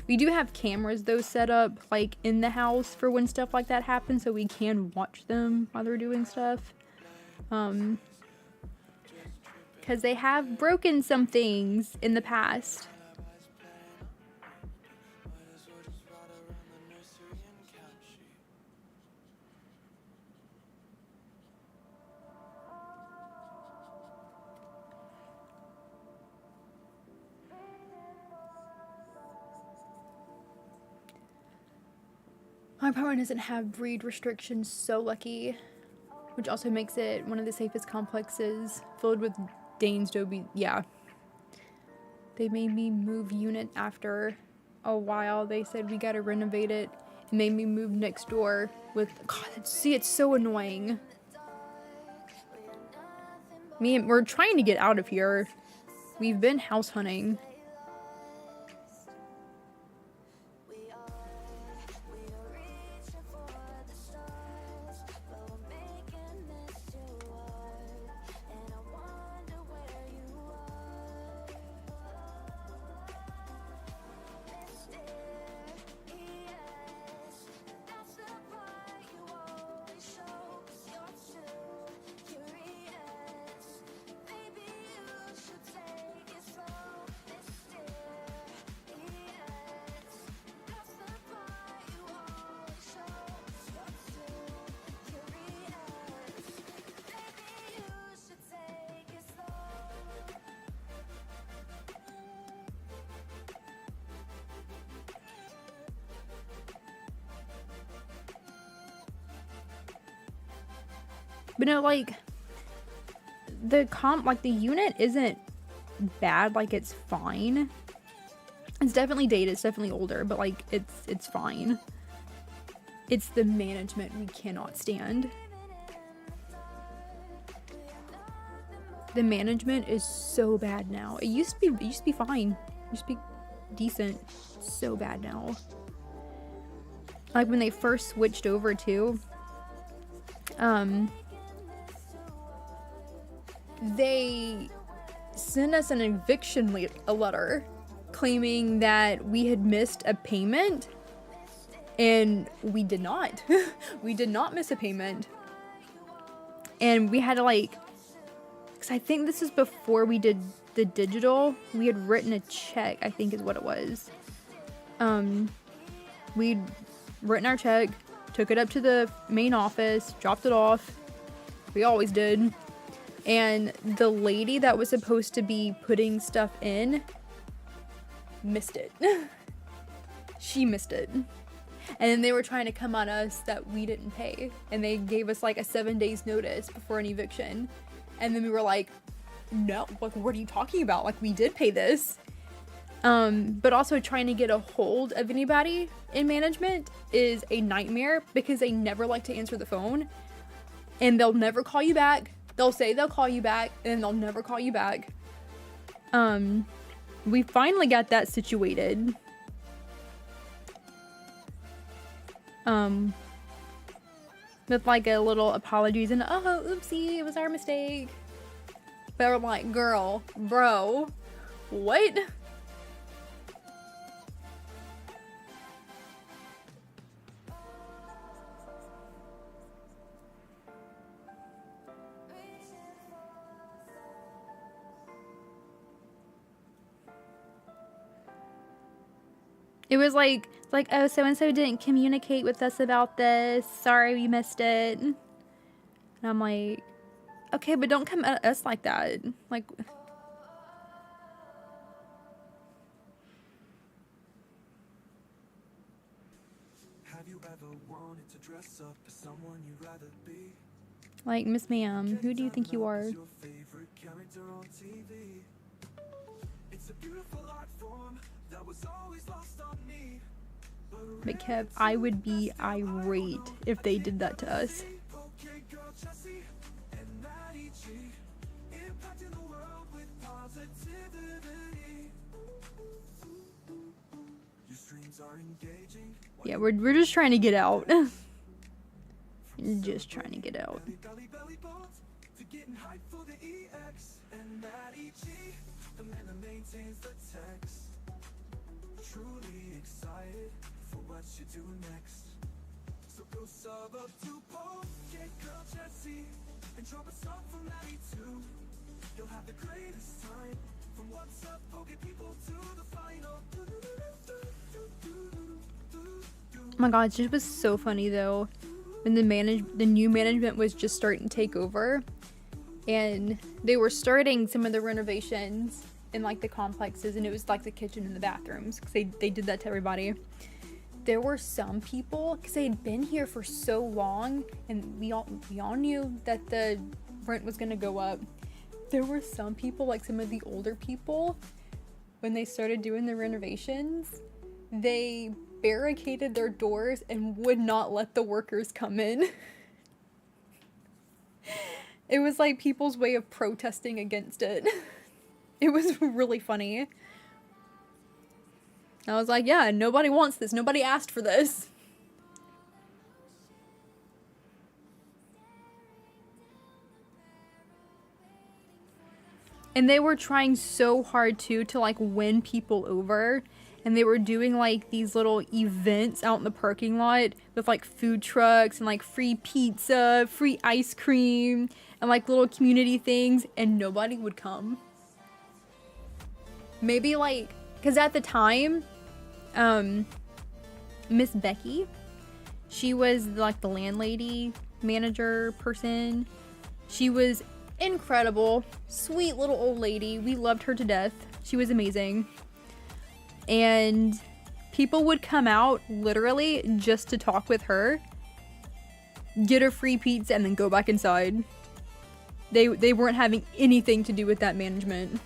We do have cameras though set up like in the house for when stuff like that happens, so we can watch them while they're doing stuff. Because they have broken some things in the past. My apartment doesn't have breed restrictions, so lucky. Which also makes it one of the safest complexes, filled with Danes, Dobie. Yeah. They made me move unit after a while. They said we gotta renovate it. It made me move next door with... God, see, it's so annoying. We're trying to get out of here. We've been house hunting. But no, like, the unit isn't bad, like, it's fine. It's definitely dated, it's definitely older, but, like, it's fine. It's the management we cannot stand. The management is so bad now. It used to be fine. It used to be decent. So bad now. Like when they first switched over to, they sent us an eviction letter claiming that we had missed a payment, and we did not. We did not miss a payment. And we had to like, because I think this is before we did the digital, we had written a check, I think is what it was. We'd written our check, took it up to the main office, dropped it off. We always did. And the lady that was supposed to be putting stuff in missed it. She missed it. And then they were trying to come on us that we didn't pay. And they gave us like a 7 days notice before an eviction. And then we were like, no, like, what are you talking about? Like, we did pay this. But also trying to get a hold of anybody in management is a nightmare because they never like to answer the phone. And they'll never call you back. They'll say they'll call you back and they'll never call you back. We finally got that situated. With like a little apologies and oh, oopsie, it was our mistake. But I'm like, girl, bro, what? It was like, oh, so-and-so didn't communicate with us about this. Sorry, we missed it. And I'm like, okay, but don't come at us like that. Like, have you ever wanted to dress up as someone you'd rather be? Like, Miss Ma'am, who do you think you are? Your favorite character on TV. It's a beautiful art form that was always lost on me. But Kev, I would be irate if they did that to us. Yeah, we're just trying to get out. Just trying to get out. Truly excited for what you do next. So go sub up to Girl Jessie and drop a song from 92. You'll have the greatest time. From what's up, Poke people to the final. Oh my god, it was so funny though. When the new management was just starting to take over, and they were starting some of the renovations in like the complexes, and it was like the kitchen and the bathrooms because they did that to everybody. There were some people, because they had been here for so long and we all knew that the rent was going to go up. There were some people, like some of the older people, when they started doing the renovations, they barricaded their doors and would not let the workers come in. It was like people's way of protesting against it. It was really funny. I was like, yeah, nobody wants this. Nobody asked for this. And they were trying so hard too to like win people over. And they were doing like these little events out in the parking lot with like food trucks and like free pizza, free ice cream, and like little community things, and nobody would come. Maybe like, because at the time, Miss Becky, she was like the landlady, manager person. She was incredible, sweet little old lady. We loved her to death. She was amazing. And people would come out literally just to talk with her, get a free pizza, and then go back inside. They weren't having anything to do with that management.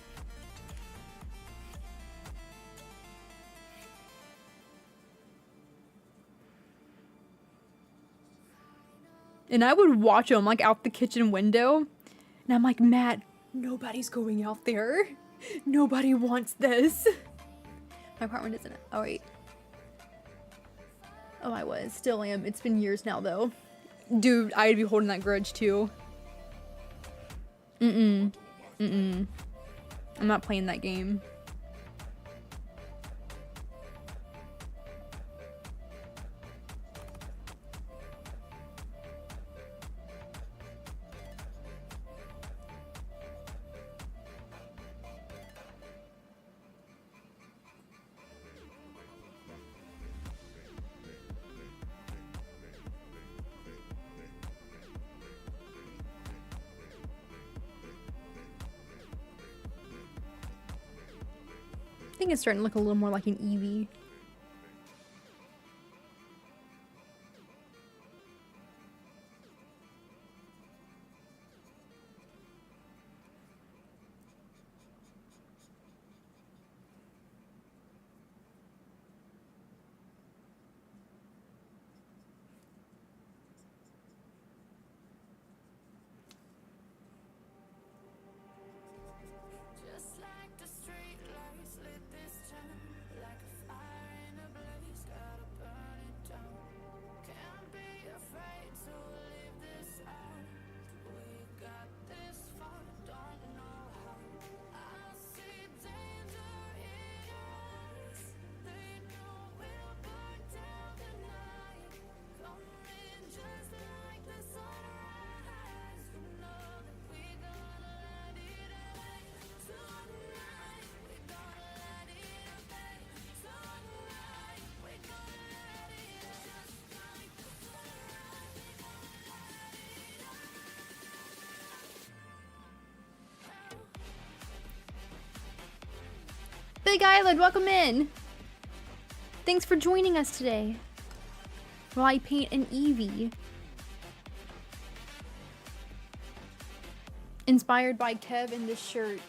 And I would watch them like out the kitchen window, and I'm like, Matt, Nobody's going out there. Nobody wants this. My apartment isn't it? Oh, wait. Oh, I was. Still am. It's been years now, though. Dude, I'd be holding that grudge, too. I'm not playing that game. I think it's starting to look a little more like an Eevee. Big Eyelid, welcome in. Thanks for joining us today while I paint an Eevee. Inspired by Kev in this shirt.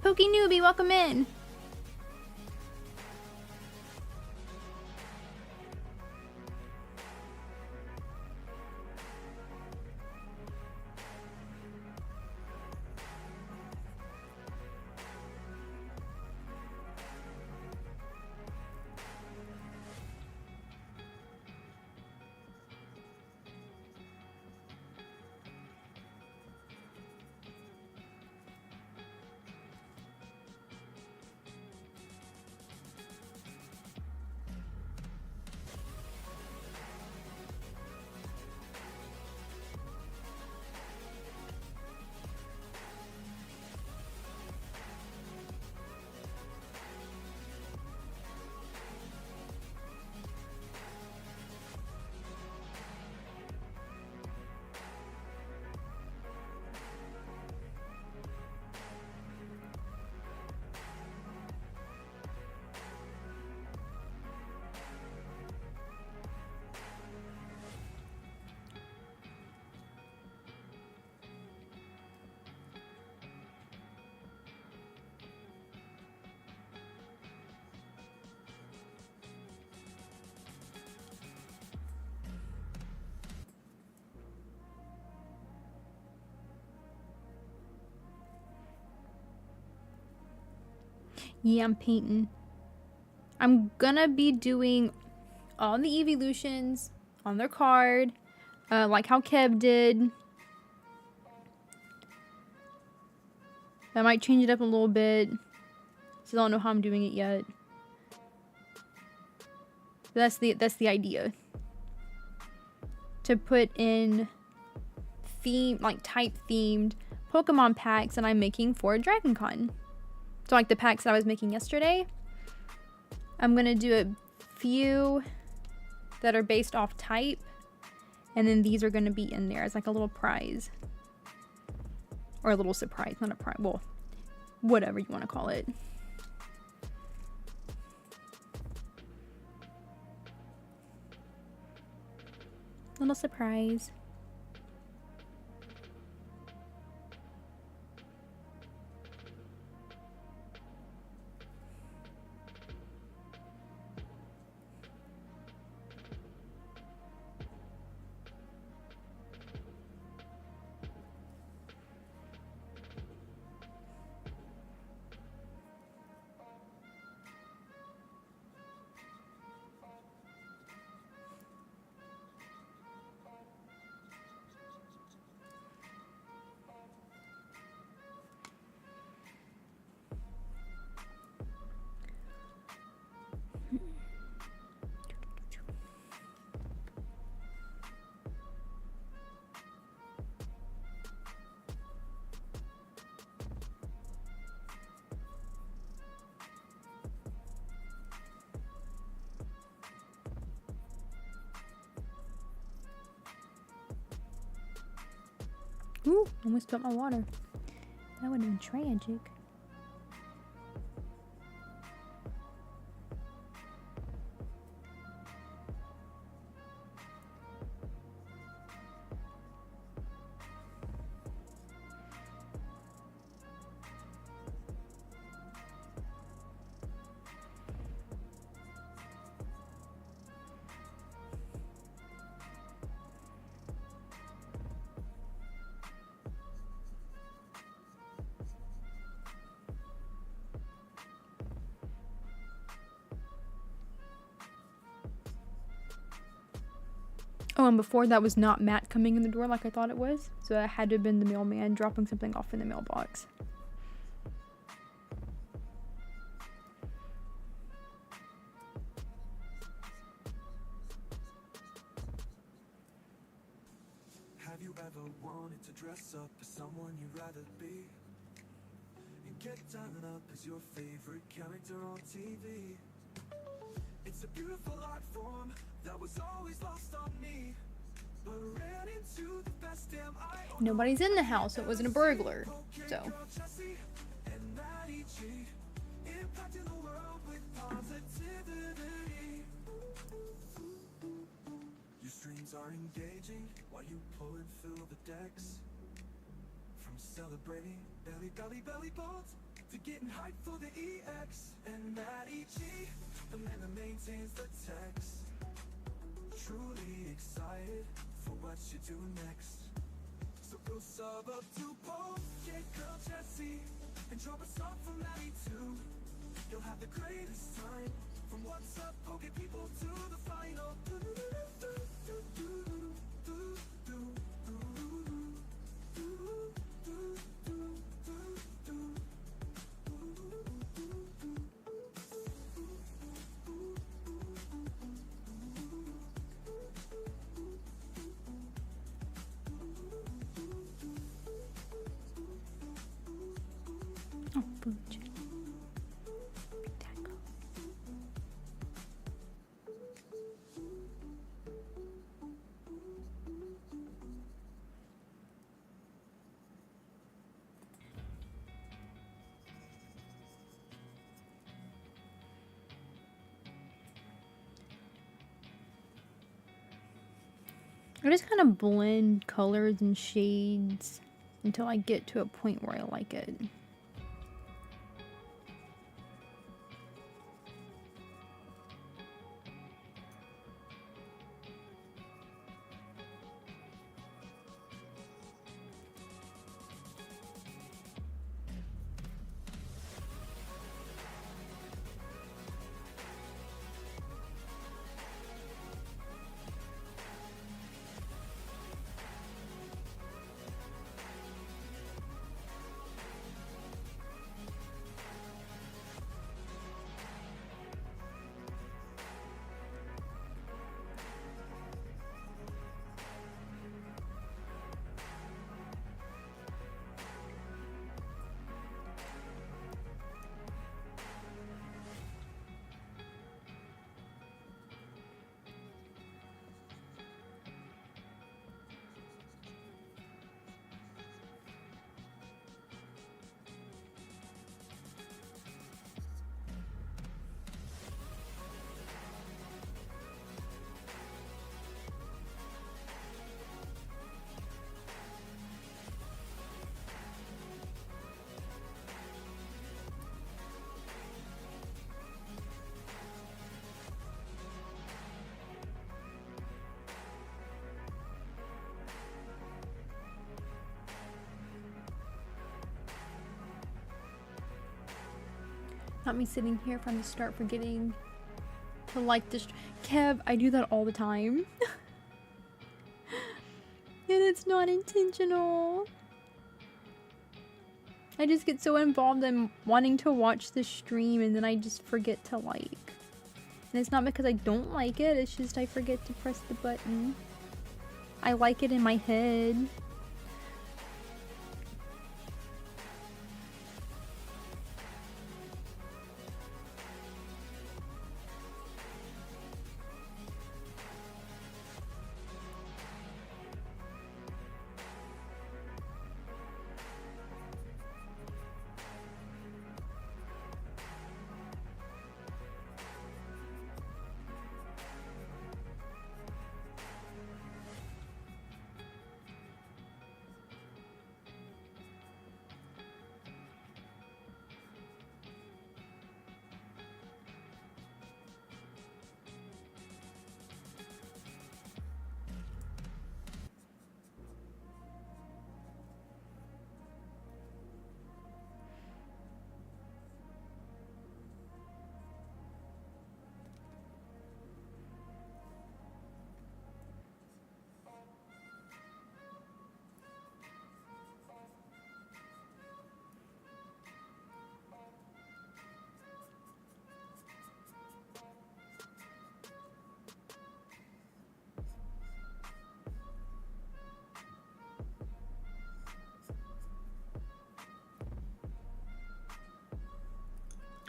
Pokey Newbie, welcome in. Yeah, I'm painting. I'm gonna be doing all the Eeveelutions on their card, like how Kev did. I might change it up a little bit. Still don't know how I'm doing it yet. But that's the idea. To put in type themed Pokemon packs that I'm making for DragonCon. So like the packs that I was making yesterday, I'm gonna do a few that are based off type, and then these are gonna be in there as like a little prize. Or a little surprise, not a prize, well, whatever you want to call it. Little surprise. Ooh, almost spilled my water. That would have been tragic. Oh, and before that was not Matt coming in the door like I thought it was. So it had to have been the mailman dropping something off in the mailbox. Have you ever wanted to dress up as someone you'd rather be? And get done up as your favorite character on TV? It's a beautiful art form that was always lost on me. But ran into the best damn Nobody's in the house, so it wasn't a burglar. So. Your streams are engaging while you pull and fill the decks. From celebrating belly belly belly boats to getting hyped for the EX. And Matt EG, the man that maintains the text. Truly excited for what you're doing next. So go sub up to Girl Jessie and drop a song from Maddie too. You'll have the greatest time. From what's up, Poke people to the final. Oh, Booch. Tackle. I just kind of blend colors and shades until I get to a point where I like it. Not me sitting here from the start forgetting to like this. Kev, I do that all the time. And it's not intentional. I just get so involved in wanting to watch the stream and then I just forget to like. And it's not because I don't like it, it's just I forget to press the button. I like it in my head.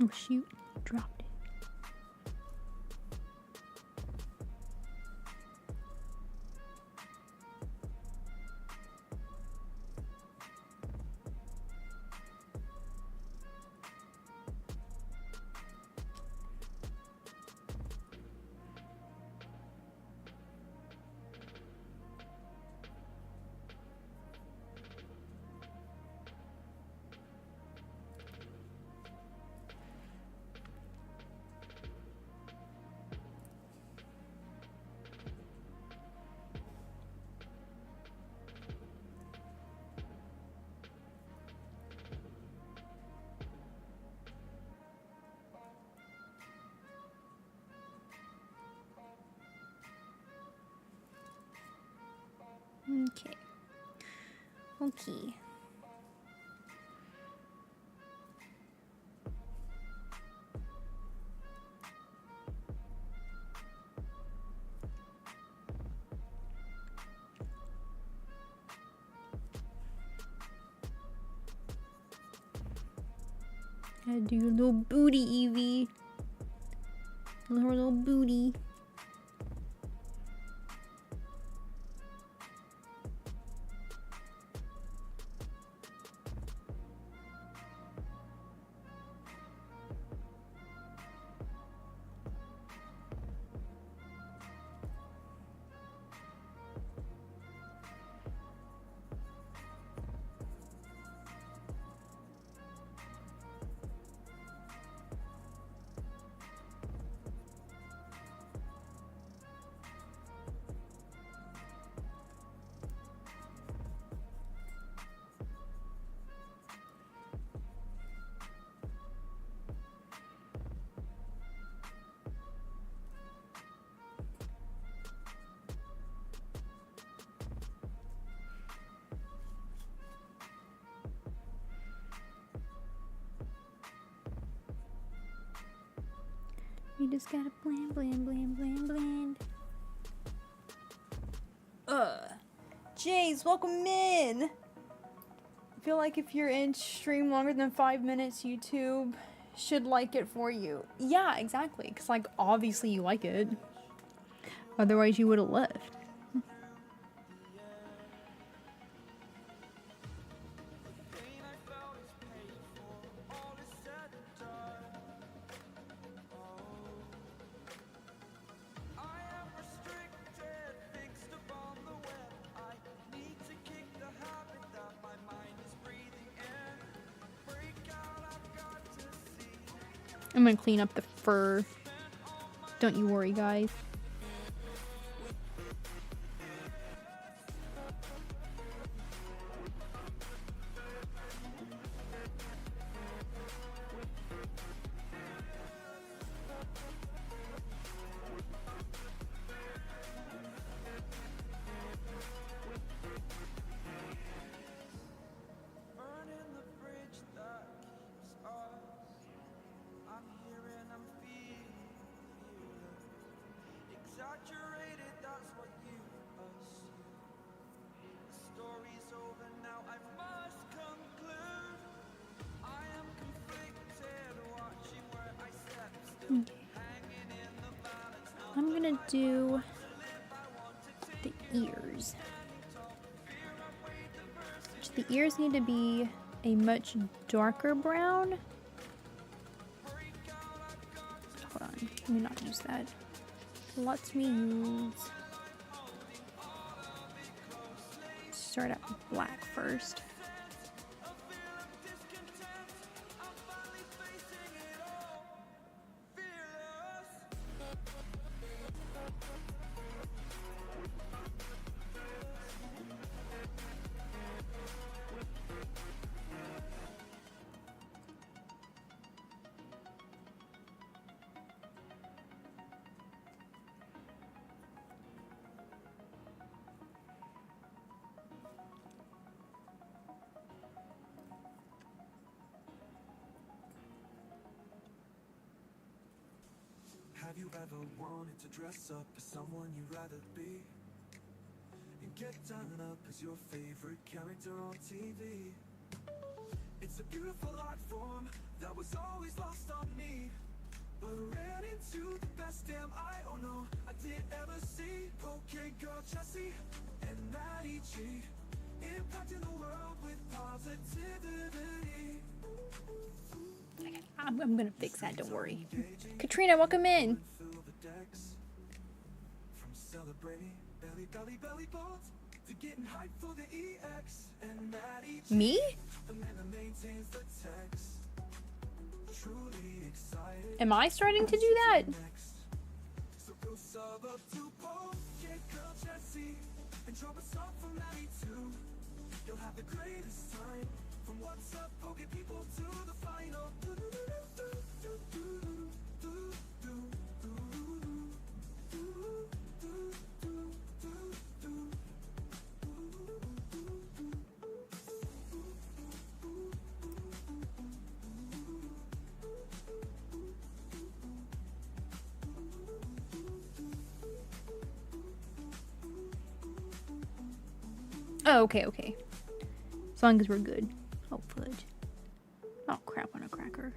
Oh shoot, dropped it. Okay. Gotta do your little booty, Eevee. Her little booty. You just gotta blend, blend, blend, blend, blend. Jays, welcome in! I feel like if you're in stream longer than 5 minutes, YouTube should like it for you. Yeah, exactly. Because, like, obviously you like it. Otherwise you would have left. I'm gonna clean up the fur. Don't you worry, guys. I'm gonna do the ears. The ears need to be a much darker brown. Hold on, let me not use that. Let me use. Start out with black first. Have you ever wanted to dress up as someone you'd rather be? And get done up as your favorite character on TV? It's a beautiful art form that was always lost on me. But I ran into the best damn no I did ever see. Girl Jessie and Maddie G, impacting the world with positivity. I'm gonna fix that, don't worry. Katrina, welcome in. From celebrating belly buttons to getting hyped for the EX and Maddie G, Me? the man that maintains the text. Truly excited. Am I starting to do that? So go sub up to Girl Jessie and drop a song from Maddie too. You'll have the greatest time. From what's up, poke people to the final. Oh, okay, okay. As long as we're good. Oh, fudge. Oh, crap on a cracker.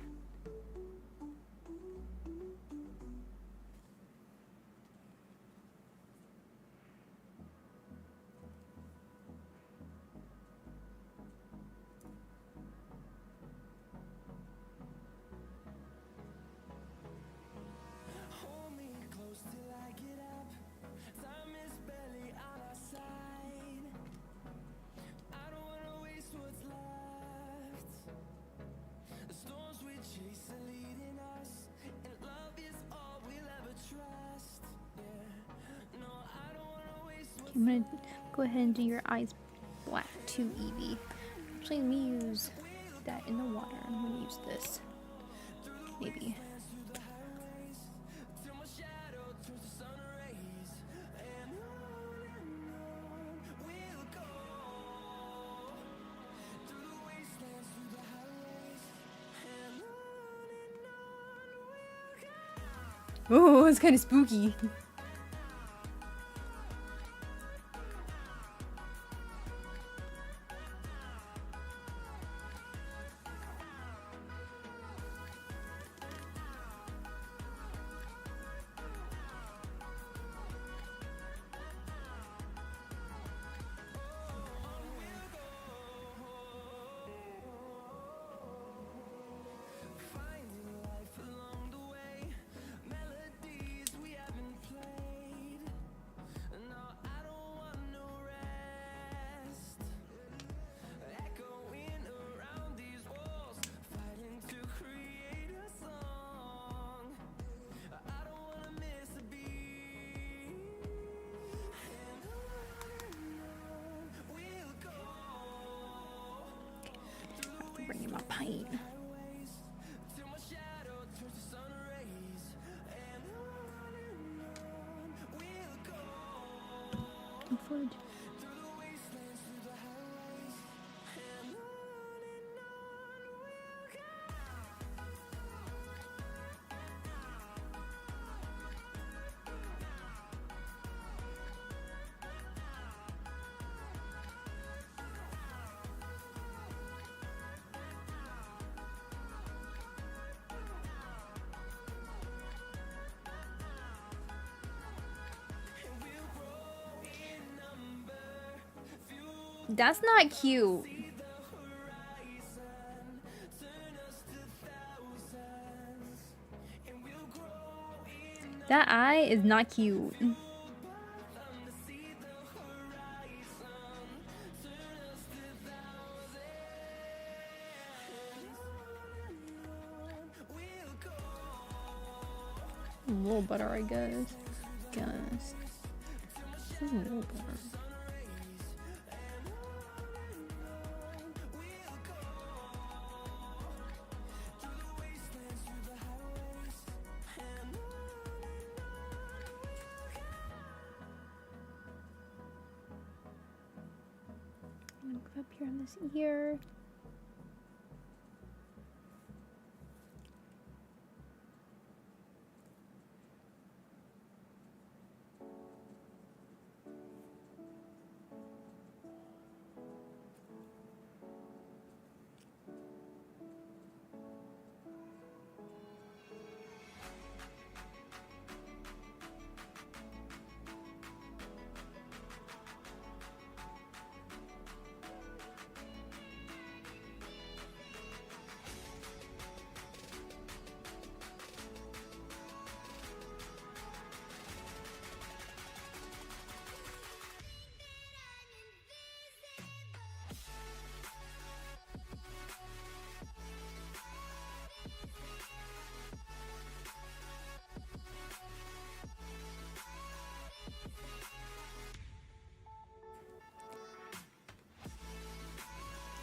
I'm gonna go ahead and do your eyes black too, Eevee. Actually, let me use that in the water. I'm gonna use this. Maybe. Oh, it's kind of spooky. Bring in my paint. Oh, fudge. That's not cute. That eye is not cute. A little better, I guess. This is a little better. Up here on this ear.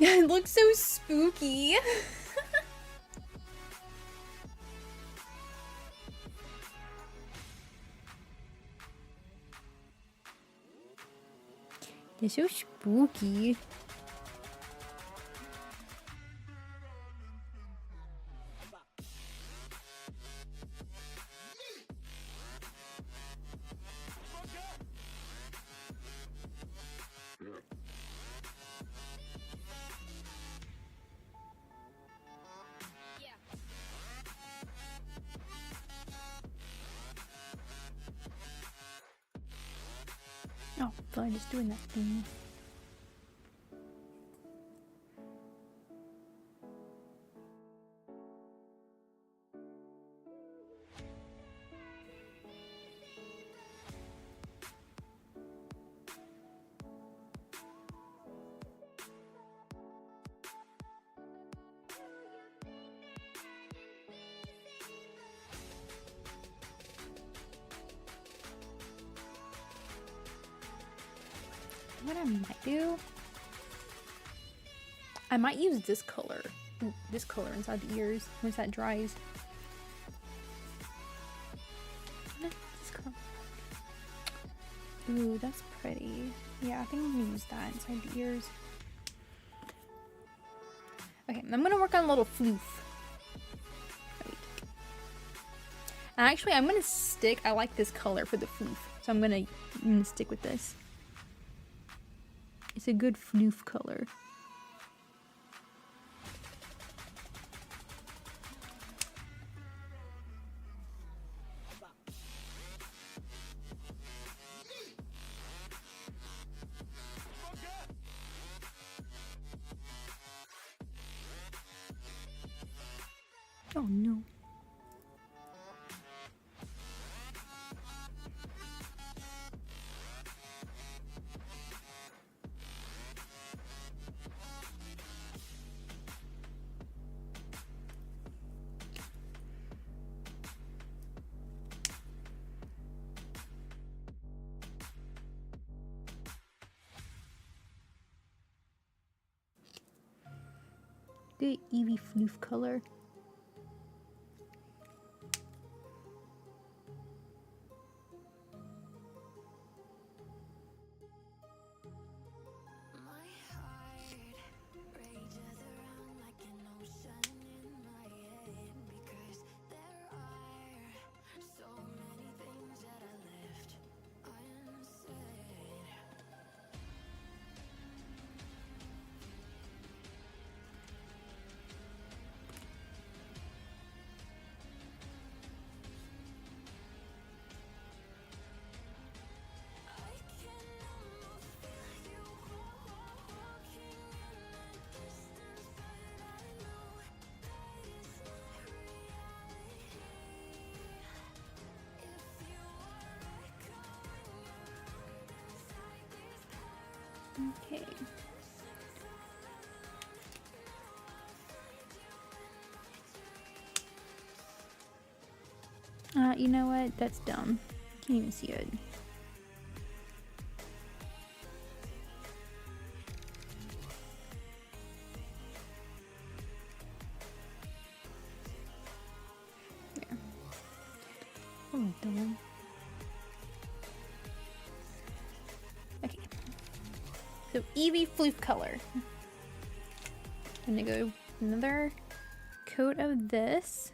It looks so spooky. They're so spooky. Probably just doing that thing. What I might do, I might use this color. Ooh, this color inside the ears once that dries. This color. Ooh, that's pretty. Yeah, I think I'm gonna use that inside the ears. Okay, I'm gonna work on a little floof. Wait. Actually, I'm gonna stick. I like this color for the floof, so I'm gonna stick with this. It's a good floof color. Oh no. The Eevee floof color. Okay. You know what? That's dumb. Can't even see it. There. Oh, dumb. Okay. So Eevee floof color. I'm gonna go another coat of this.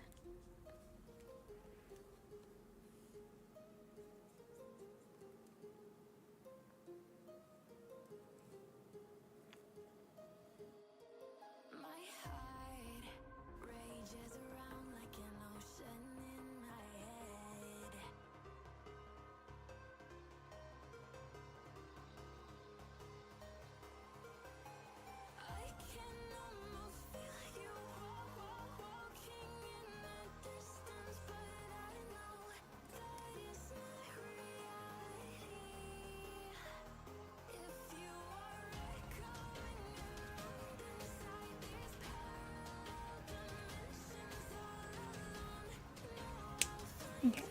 Okay.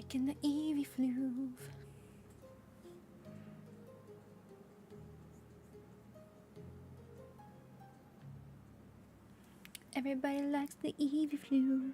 Taking the Eeveelution. Everybody likes the Eeveelution.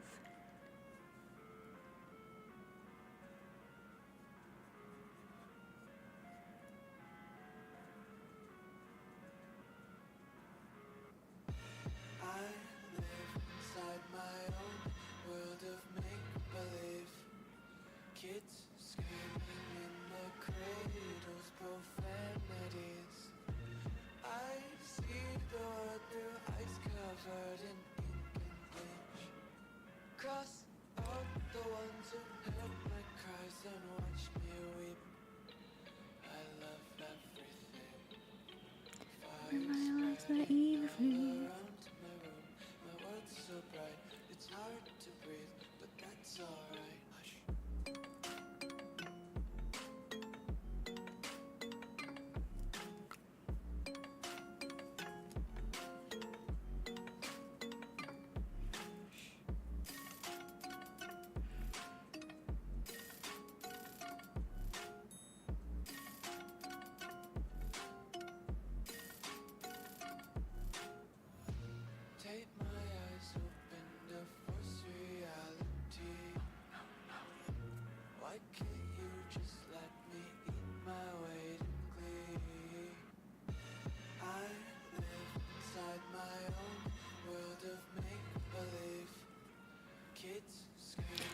Everybody likes the Eeveelution.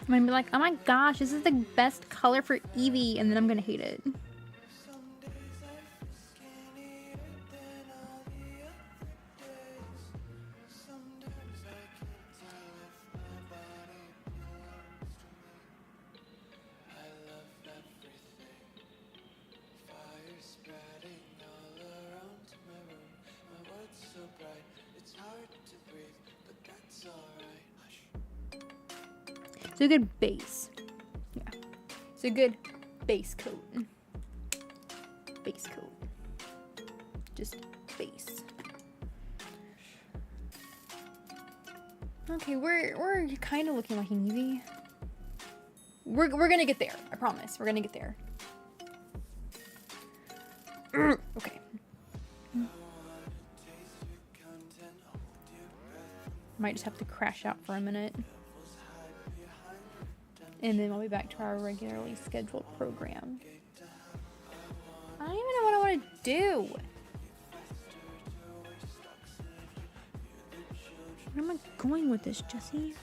I'm gonna be like, oh my gosh, this is the best color for Eevee, and then I'm gonna hate it. It's a good base. Yeah. It's a good base coat. Base coat. Just base. Okay, we're kind of looking like an Eevee. We're gonna get there. I promise. We're gonna get there. Okay. Might just have to crash out for a minute. And then we'll be back to our regularly scheduled program. I don't even know what I want to do. Where am I going with this, Jesse?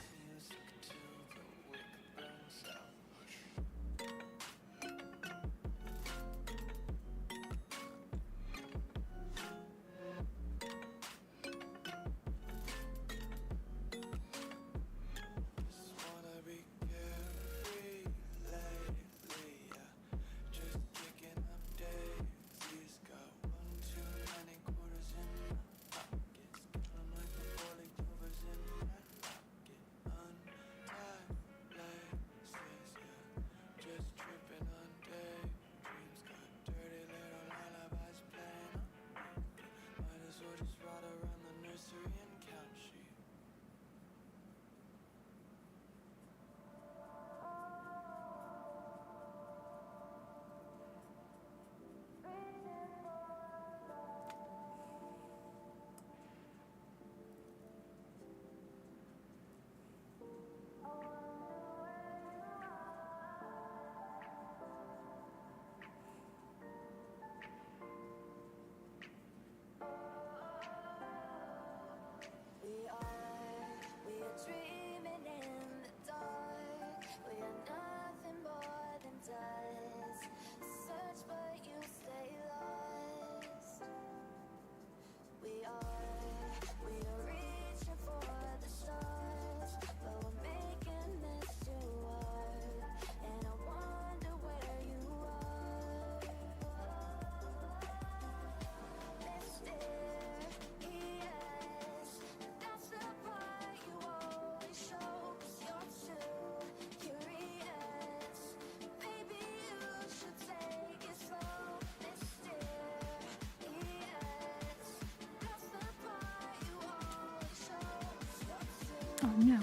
Oh no.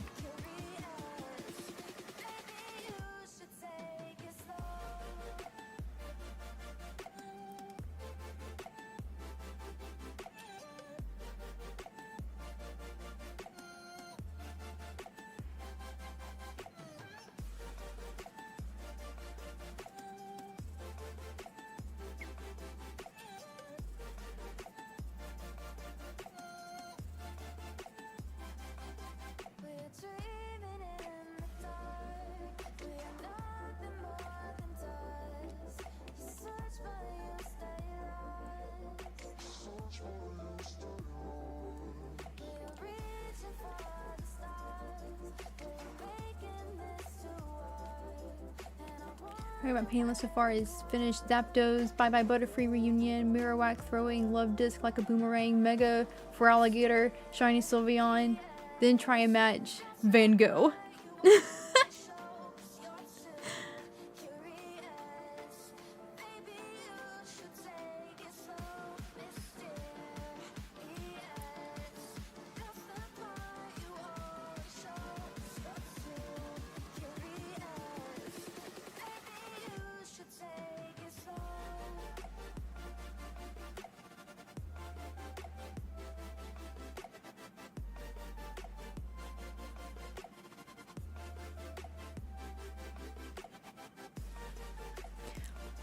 Talking about Painless so far is finished Zapdos, Bye Bye Butterfree Reunion, Marowak throwing Love Disc like a boomerang, Mega for Alligator, Shiny Sylveon, then try a match, Van Gogh.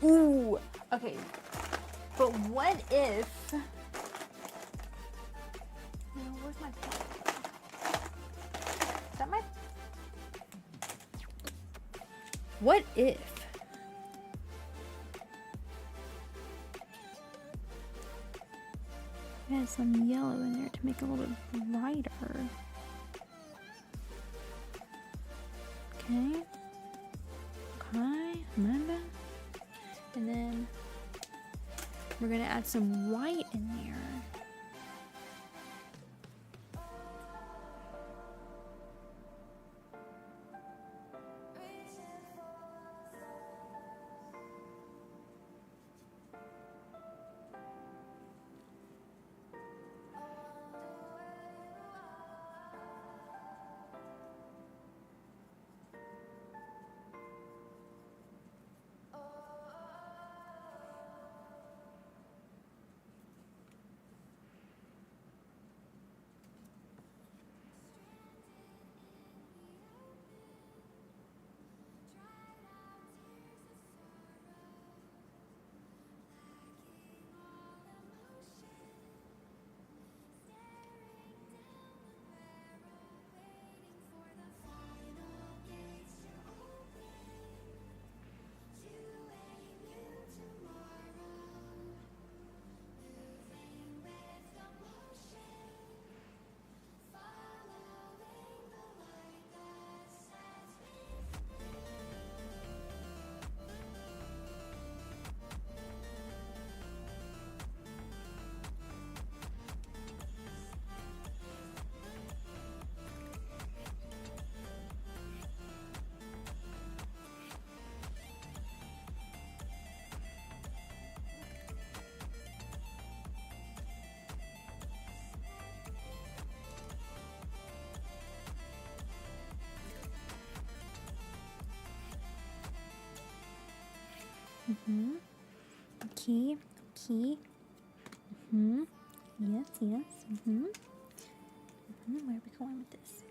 Ooh, okay. But what if... No, where's my pen? Is that my... What if... I had some yellow in there to make it a little bit brighter. Okay. Okay, remember? And then we're gonna add some white in there. Okay, okay. Yes, yes. Where are we going with this?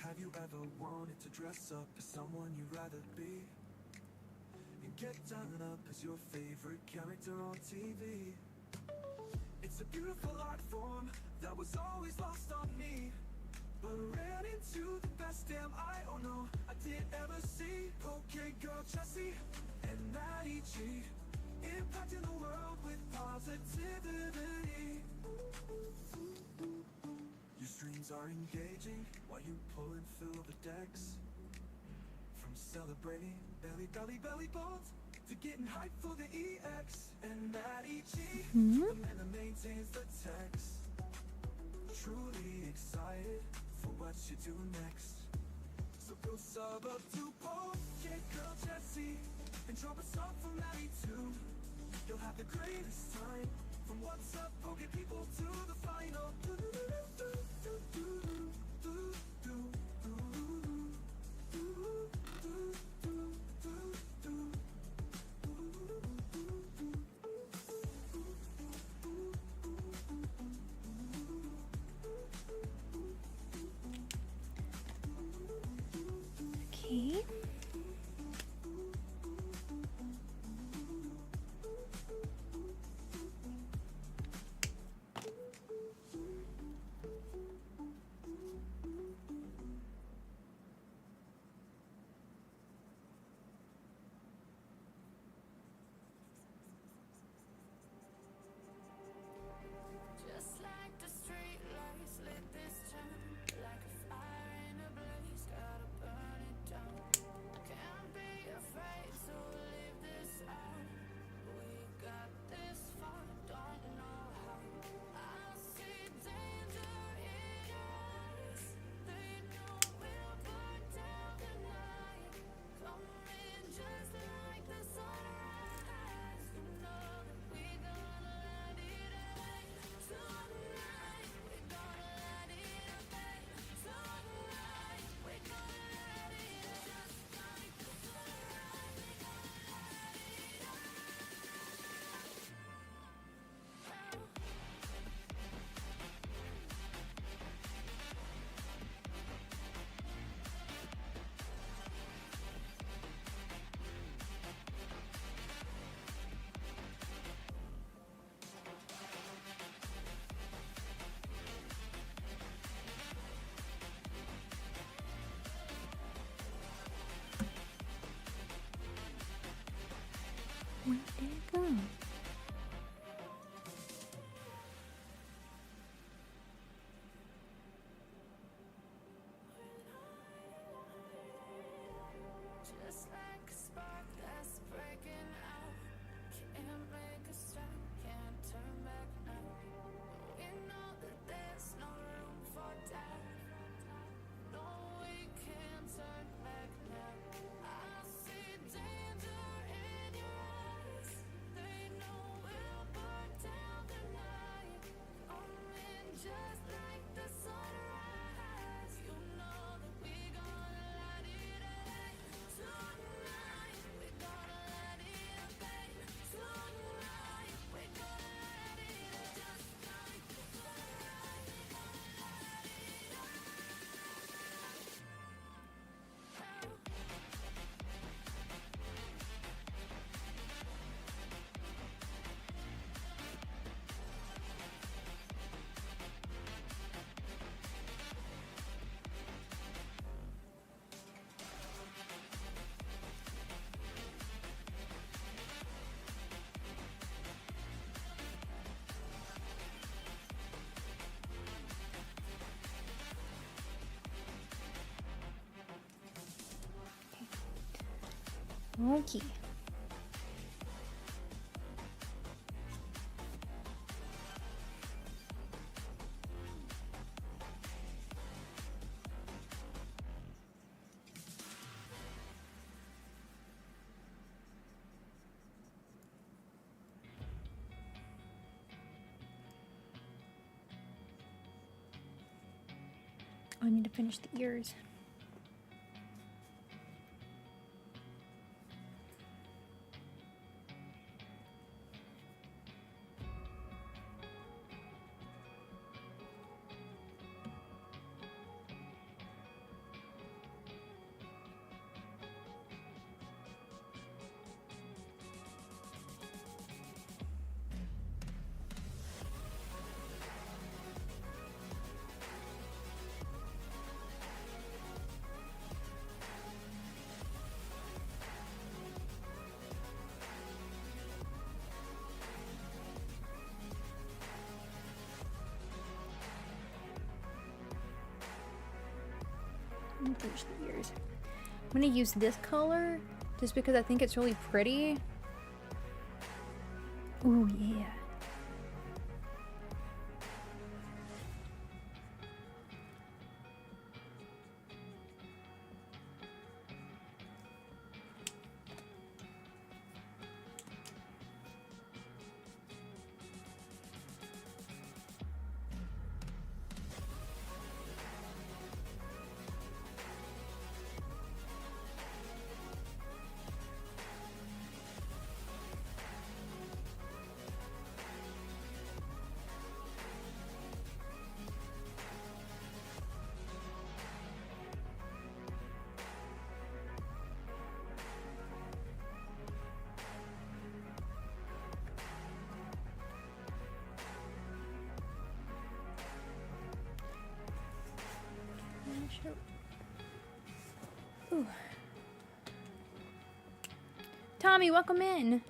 Have you ever wanted to dress up as someone you'd rather be? And get done up as your favorite character on TV? It's a beautiful art form that was always lost on me, but ran into the best damn I did ever see. Okay, girl Jessie and Maddie G, impacting the world with positivity. Your streams are engaging while you pull and fill the decks. From celebrating belly belly belly bones to getting hyped for the EX. And that EG, Hmm? the man that maintains the text. Truly excited for what you do next. So go sub up to Poke Girl Jessie and drop a song from Maddie too. You'll have the greatest time. From what's up, Poke people to the final. Okay. Just like the street lights lit this town, like a fire in a blaze, gotta burn it down. Can't be afraid to leave this out. We got this far, don't know how. I see danger in your eyes. They know we'll burn down the night. Coming just like the sunrise. You know that we gonna let it away. Tonight, we gonna let it away. Tonight, we gonna let it just like the sunrise. We gonna let it out. Where'd it go? Just like a spark that's breaking out. Can't make a stop, can't turn back now. We know that there's no room for doubt. No, we can't turn back now. I see danger in your eyes. They know we'll burn down the night. Coming just like the sunrise. You know that we gonna let it away. Tonight, we gonna let it away. Tonight, we gonna let it just like the sunrise. We gonna let it out. Okay. I need to finish the ears. Let me finish the ears. I'm gonna use this color just because I think it's really pretty. Ooh, yeah. Ooh. Tommy, welcome in.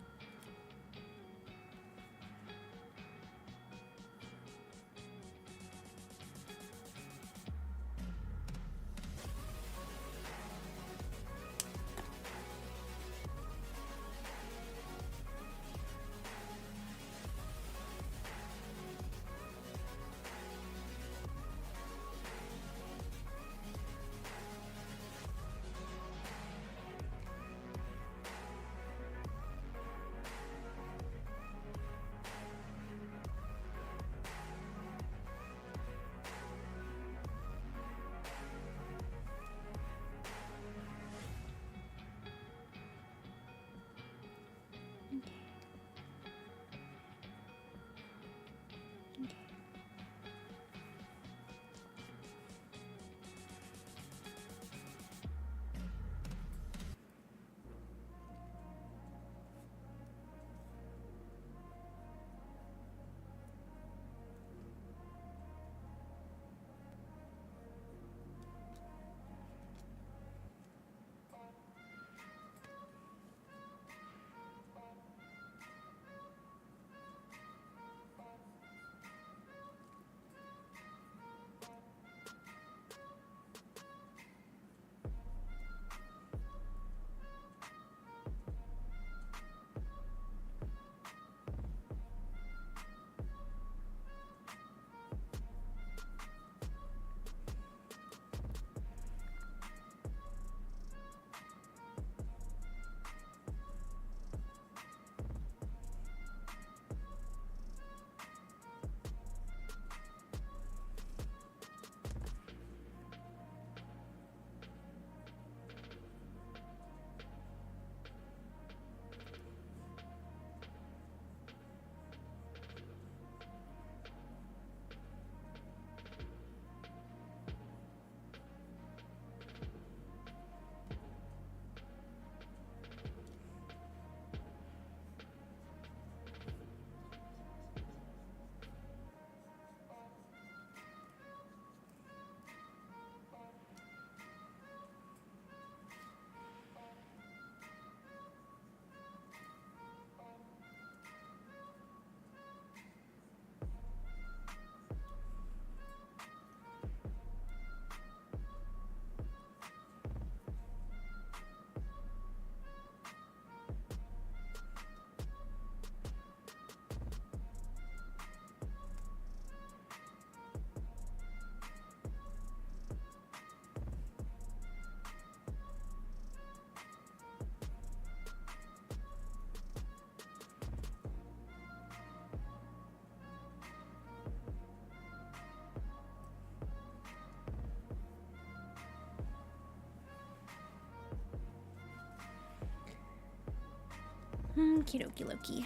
Kidoki Loki.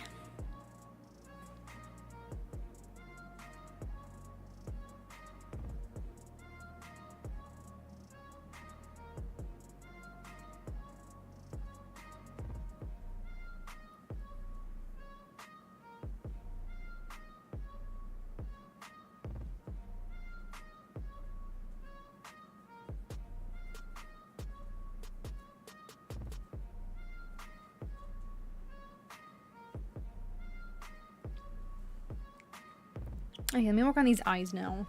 Okay, let me work on these eyes now.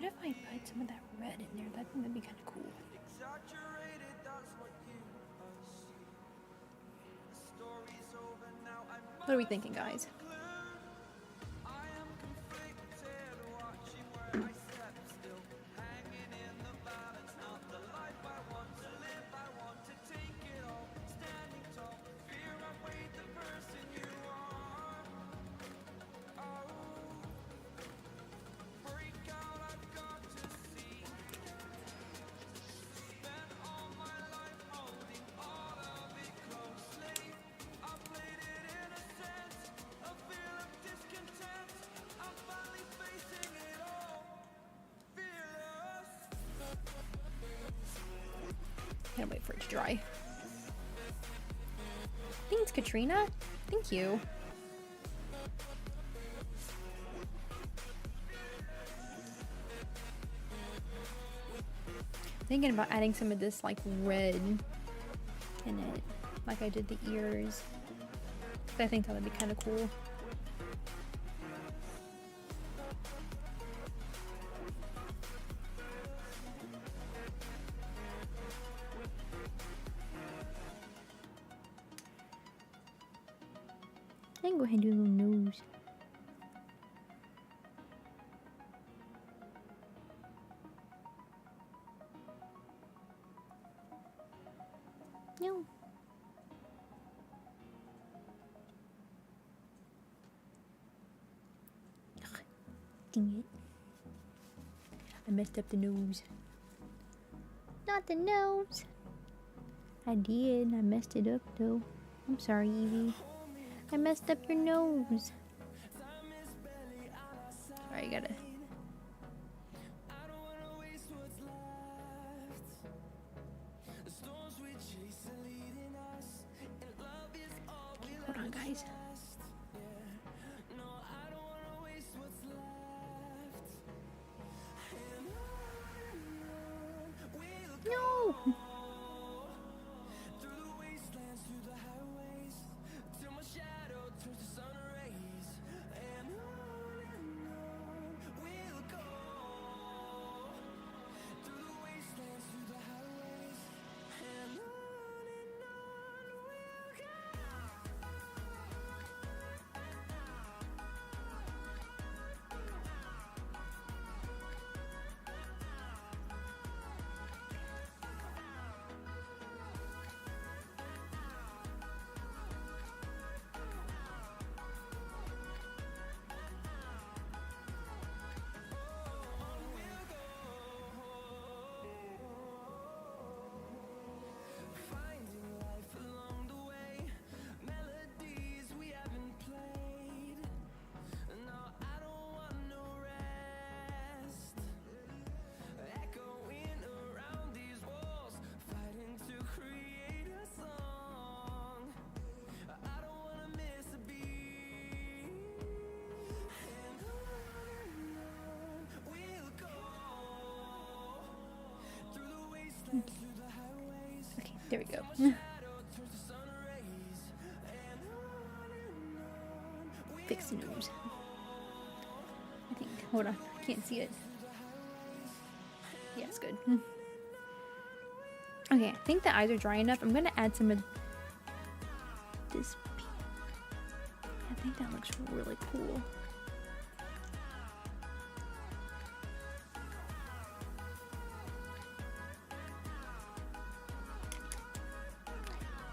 if I put some of that red in there? That'd be kind of cool. What are we thinking, guys? Gotta wait for it to dry. Thanks, Katrina. Thank you. Thinking about adding some of this like red in it, like I did the ears. I think that would be kind of cool. I can go ahead and do a little nose. No. Ugh, dang it. I messed up the nose. Not the nose. I did. I messed it up though. I'm sorry, Eevee. I messed up your nose. Alright, you gotta. Okay, hold on, guys. No! Okay, there we go. Fix the nose. I think. Hold on. I can't see it. Yeah, it's good. Okay, I think the eyes are dry enough. I'm gonna add some of this pink. I think that looks really cool.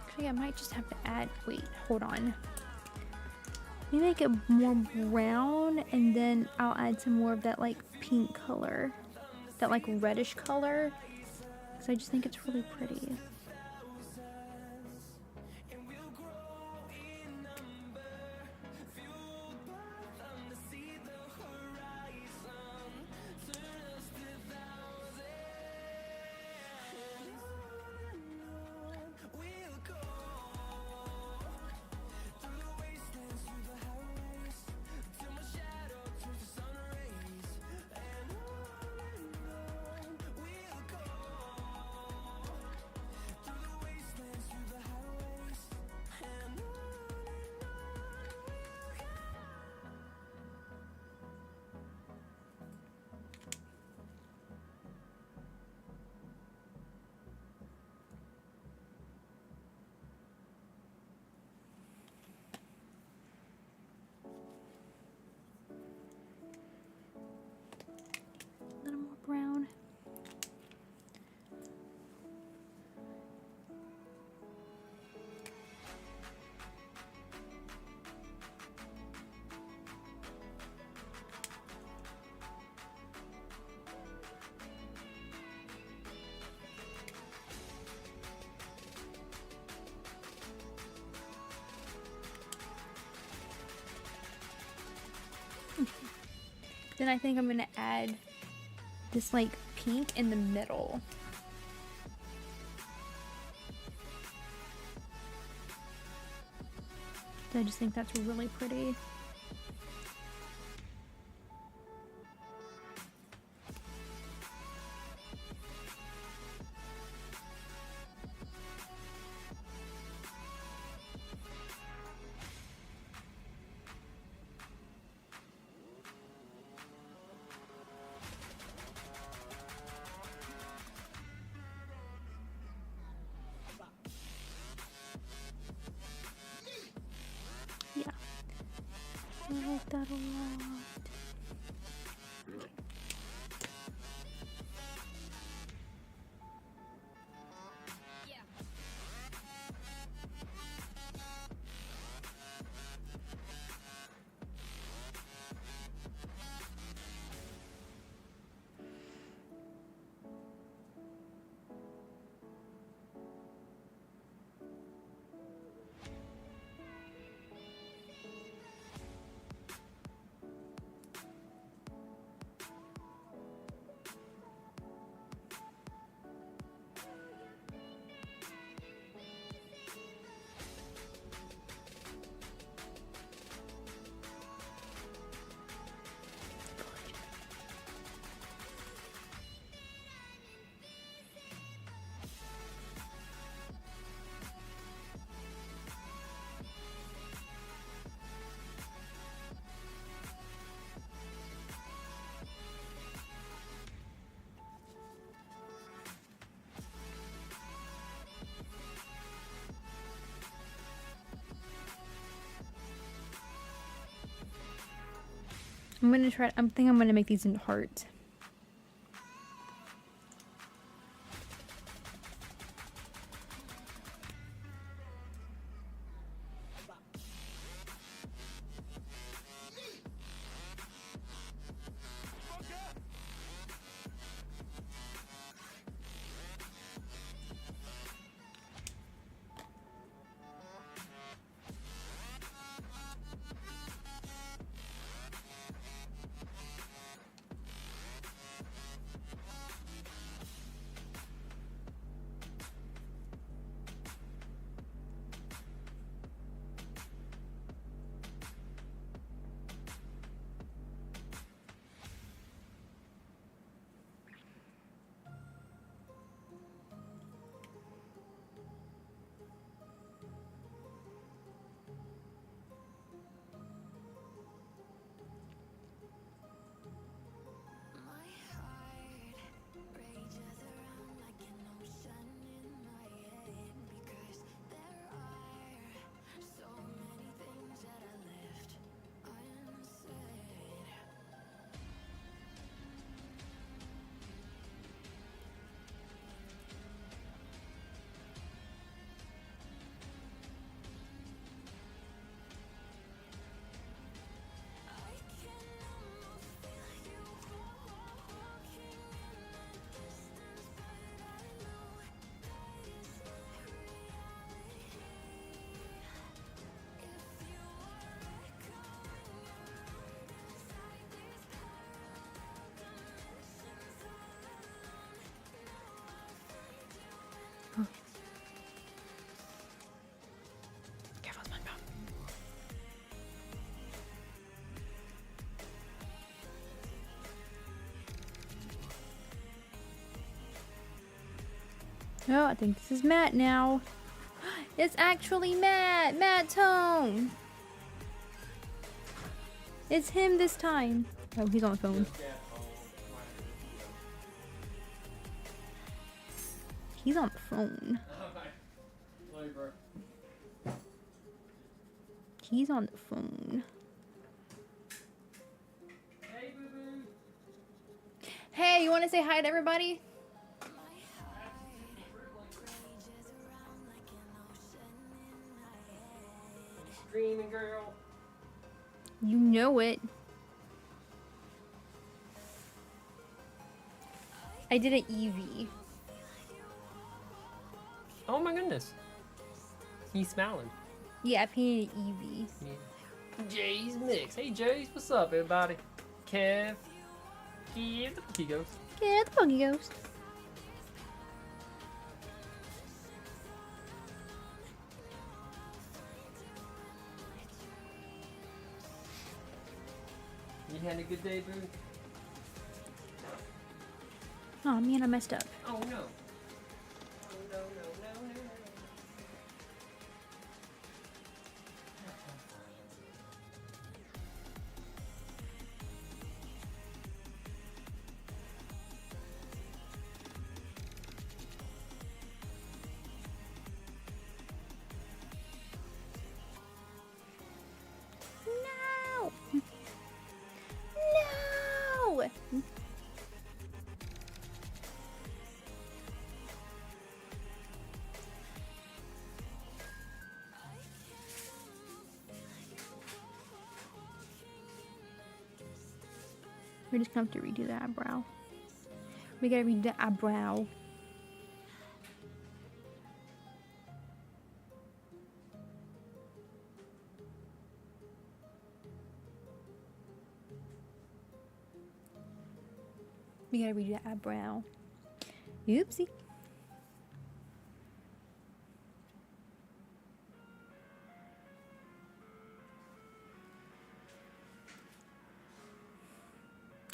Actually, I might just have to add. Wait, hold on. Let me make it more brown, and then I'll add some more of that like pink color, that like reddish color. So I just think it's really pretty. Then I think I'm gonna add this like pink in the middle. I just think that's really pretty. Yeah, I like that a lot. I'm gonna try. I think I'm gonna make these into hearts. Careful, SpongeBob. Oh, I think this is Matt now. It's actually Matt! Matt Tone! It's him this time. Oh, he's on the phone. He's on the phone. He's on the phone. Hey, you want to say hi to everybody? Dreaming girl. You know it. I did an Eevee. Oh my goodness. He's smiling. Yeah, I painted an Eevee. Yeah. Jay's Mix. Hey, Jays, what's up, everybody? Kev. Kev the Pokey Ghost. Yeah, the Pokey Ghost. You had a good day, boo? Oh man, I messed up. Oh, no. Oh, no, no, no, no, no. No! No! We're just gonna have to redo the eyebrow. We gotta redo the eyebrow. We gotta redo the eyebrow. Oopsie.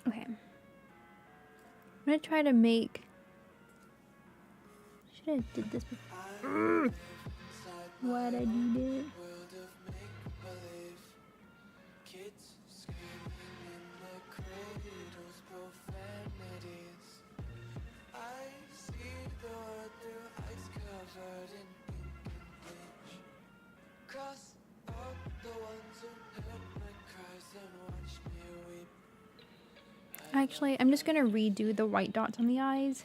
Okay. I'm gonna try to make. Should have did this before. Why'd I do that? Actually, I'm just gonna redo the white dots on the eyes.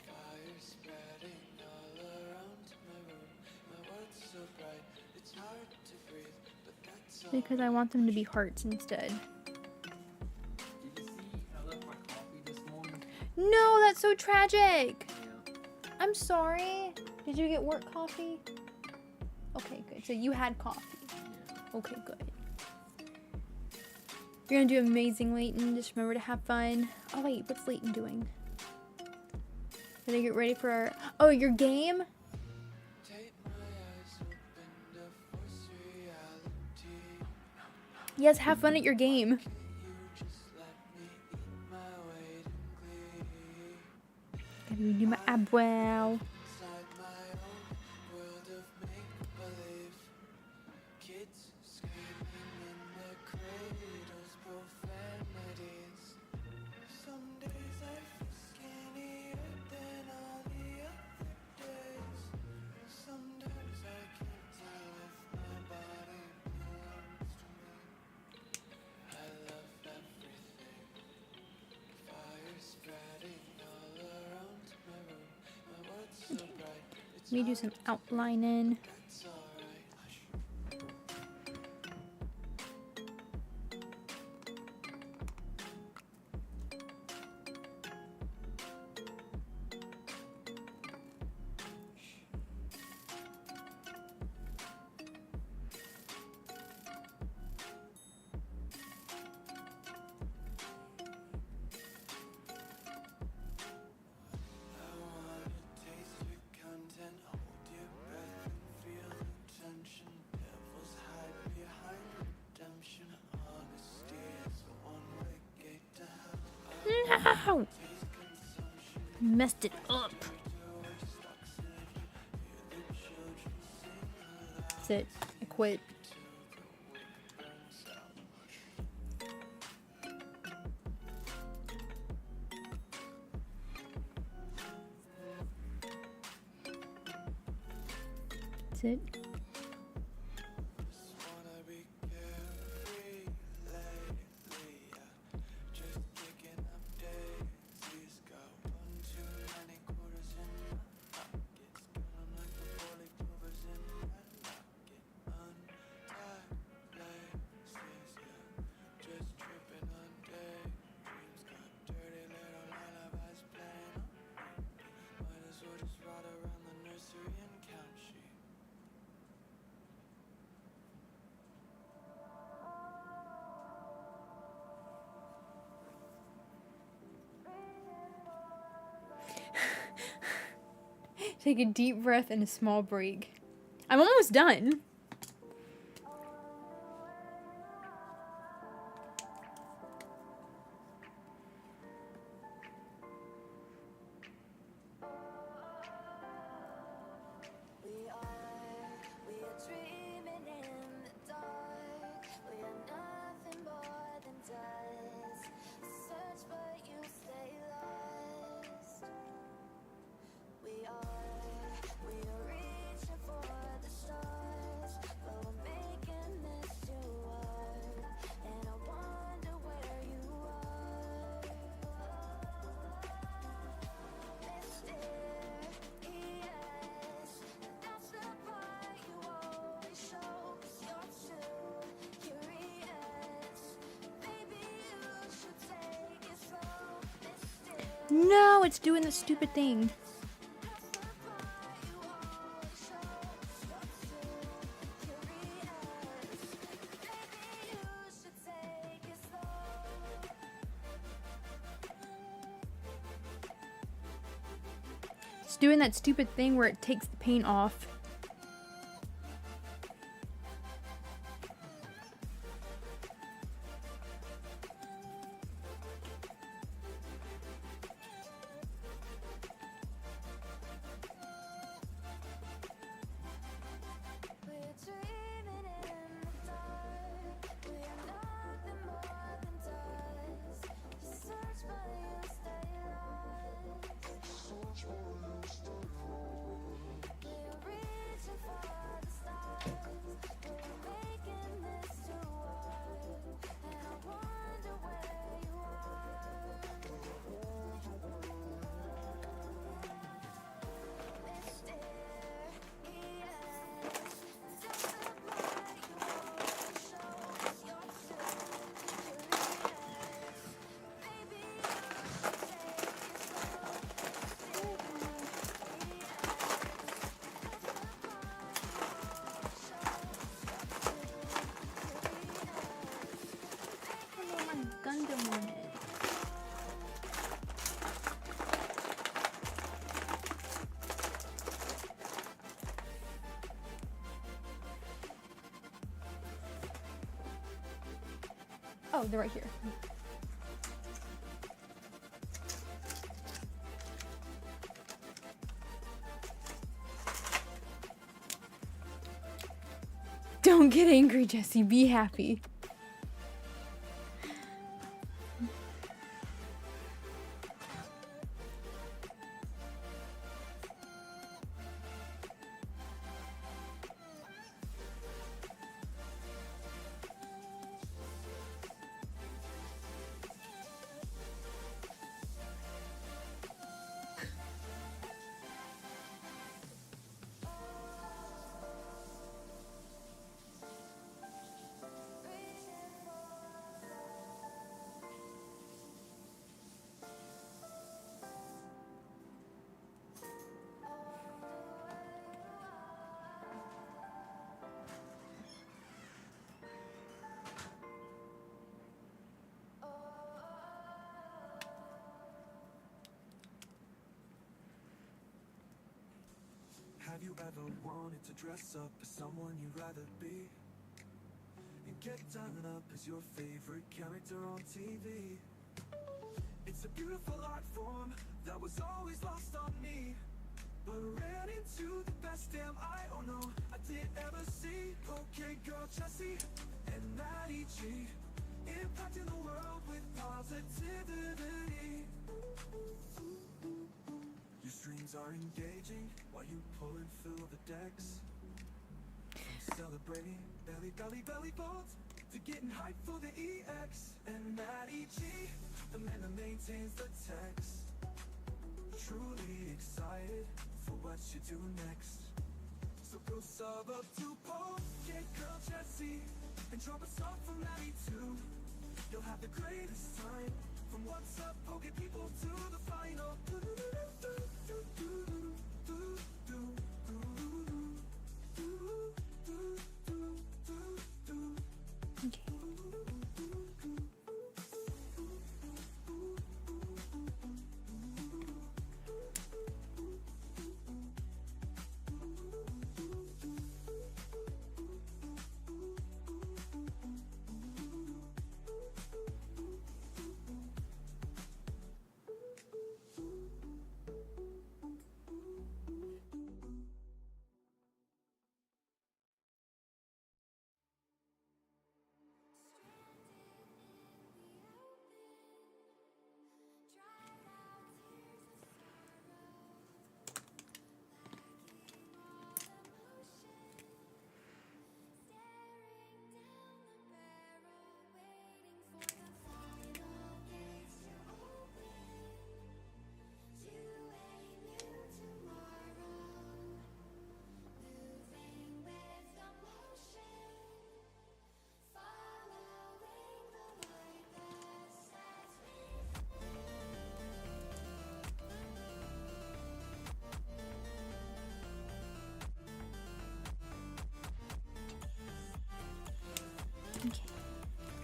Because I want them to be hearts instead. Did you see I left my coffee this morning? No, that's so tragic. Yeah. I'm sorry. Did you get work coffee? Okay, good. So you had coffee. Yeah. Okay, good. You're gonna do amazing, Leighton. Just remember to have fun. Oh wait, what's Leighton doing? Did I get ready for our... Oh, your game? Yes, have fun at your game. Gotta redo my eyebrow. Let me do some outlining. No! Messed it up. That's it. I quit. That's it. Take a deep breath and a small break. I'm almost done. No, it's doing the stupid thing. It's doing that stupid thing where it takes the paint off. Oh, they're right here. Don't get angry, Jesse. Be happy. Have you ever wanted to dress up as someone you'd rather be? And get done up as your favorite character on TV? It's a beautiful art form that was always lost on me, but ran into the best damn I did ever see. Okay, girl Jessie and Maddie G, impacting the world with positivity. Your streams are engaging while you pull and fill the decks. From celebrating belly bolts to getting hyped for the EX. And Maddie G, the man that maintains the text. Truly excited for what you do next. So go sub up to Poké Girl Jessie and drop a song from Maddie too. You'll have the greatest time. From what's up, Poké people to the final.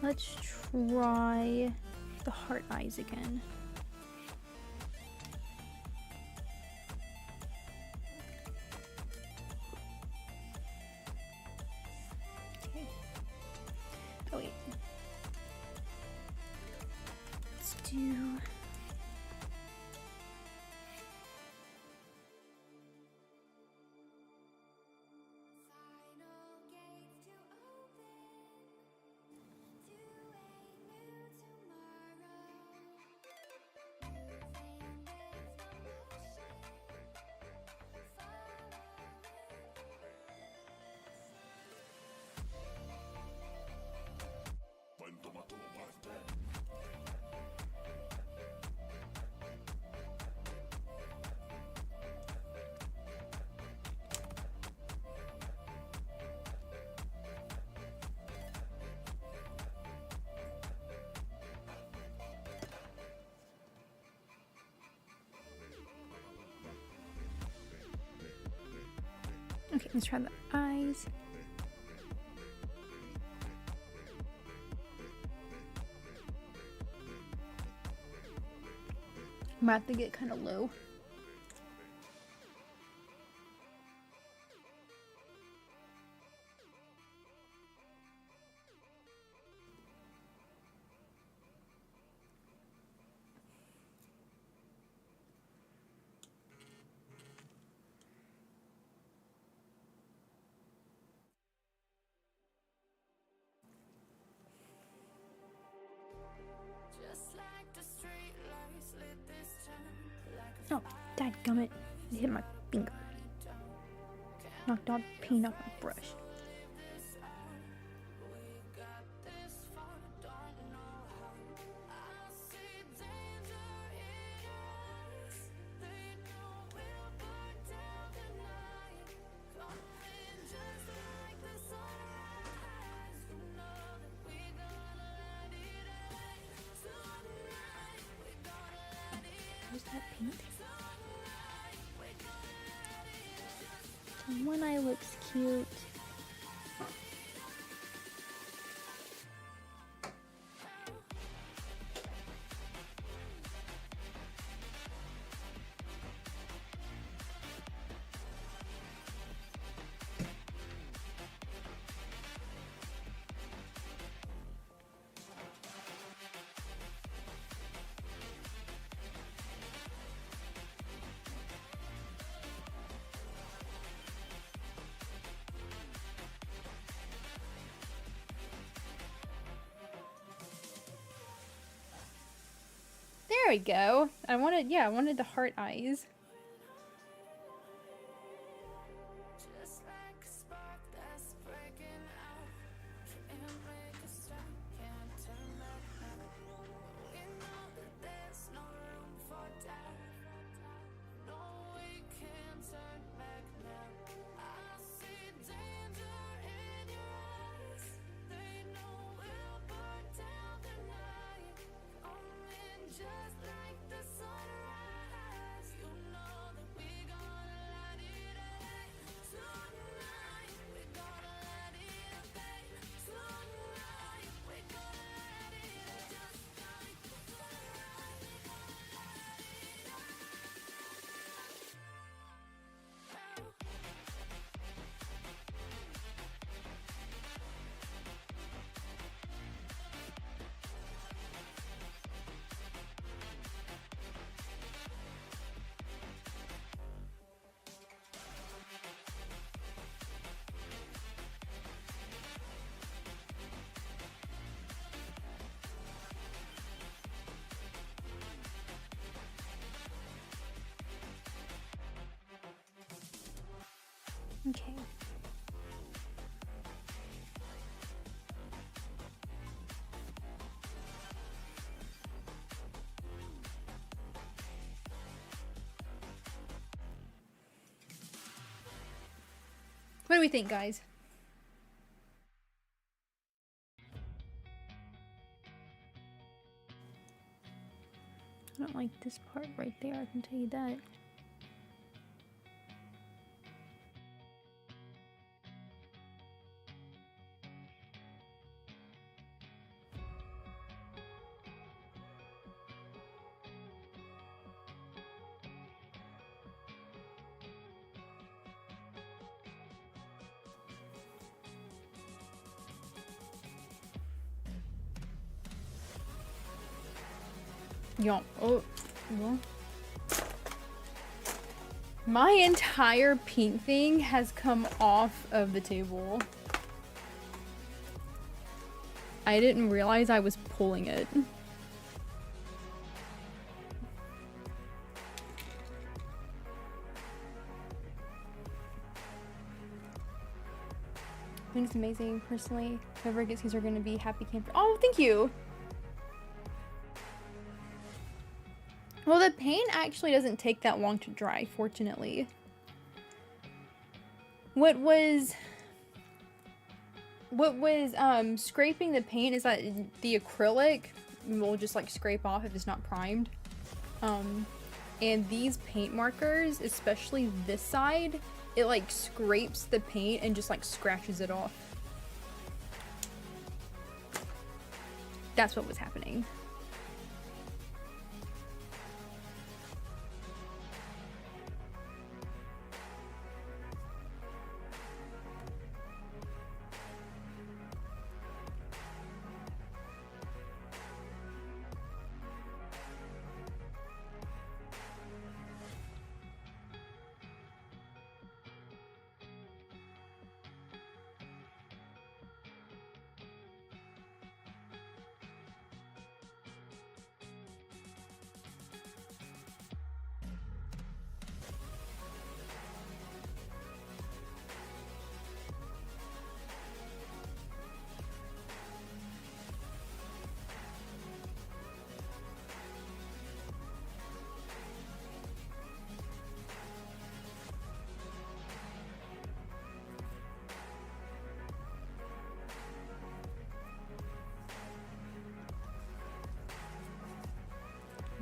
Let's try the heart eyes again. Okay. Oh wait. Let's do... Okay, let's try the eyes. I'm about to get kind of low. Oh, dadgummit. It hit my finger. Knocked all the paint off my brush. Where's that paint? One eye looks cute. There we go. I wanted the heart eyes. Okay. What do we think, guys? I don't like this part right there, I can tell you that. Y'all, oh, well. My entire pink thing has come off of the table. I didn't realize I was pulling it. I think it's amazing, personally. Whoever gets these are going to be happy camper. Oh, thank you! Well, the paint actually doesn't take that long to dry, fortunately. What was scraping the paint is that the acrylic will just like scrape off if it's not primed. And these paint markers, especially this side, it like scrapes the paint and just like scratches it off. That's what was happening.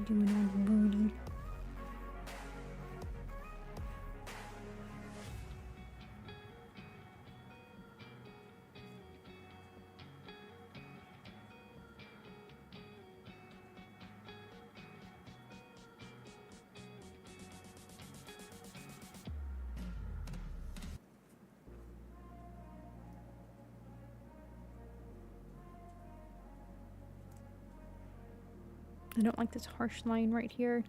Doing all the booty. I don't like this harsh line right here.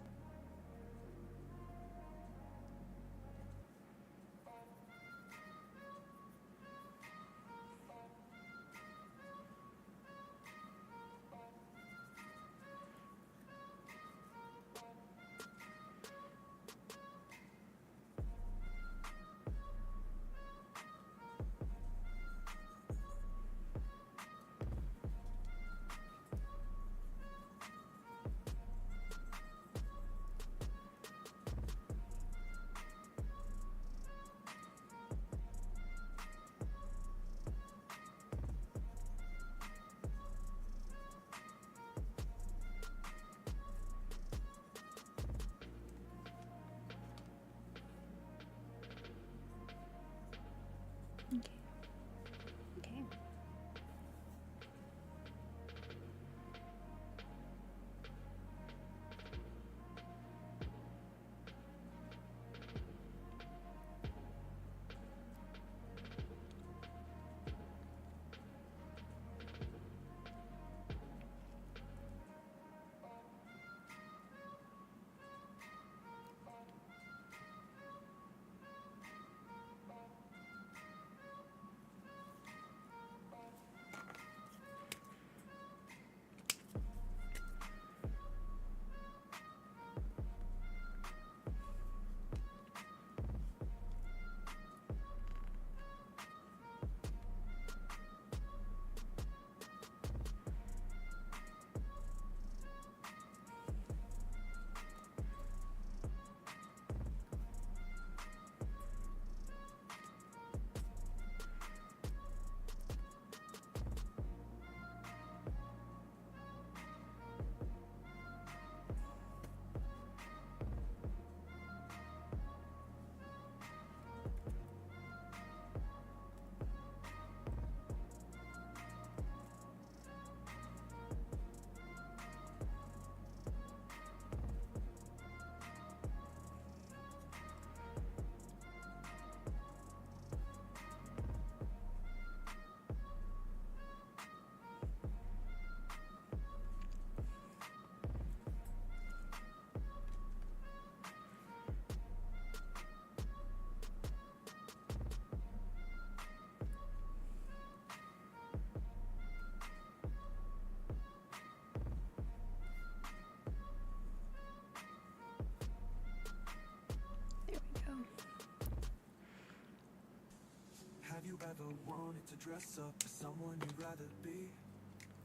wanted to dress up as someone you'd rather be.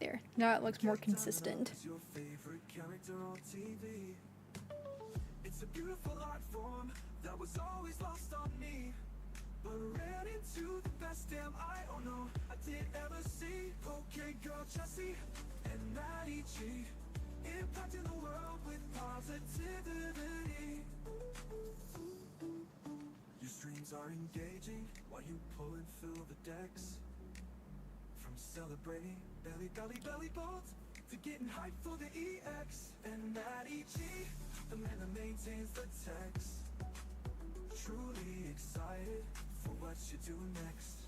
There. Now it looks more consistent. As your favorite character on TV. It's a beautiful art form that was always lost on me. But ran into the best damn no I did ever see. Okay, girl, Jessie and Maddie G, impacting the world with positivity. Your streams are engaging while you pull and fill the decks. From celebrating belly bolt to getting hyped for the EX. And Maddie G, the man that maintains the text. Truly excited for what you do next.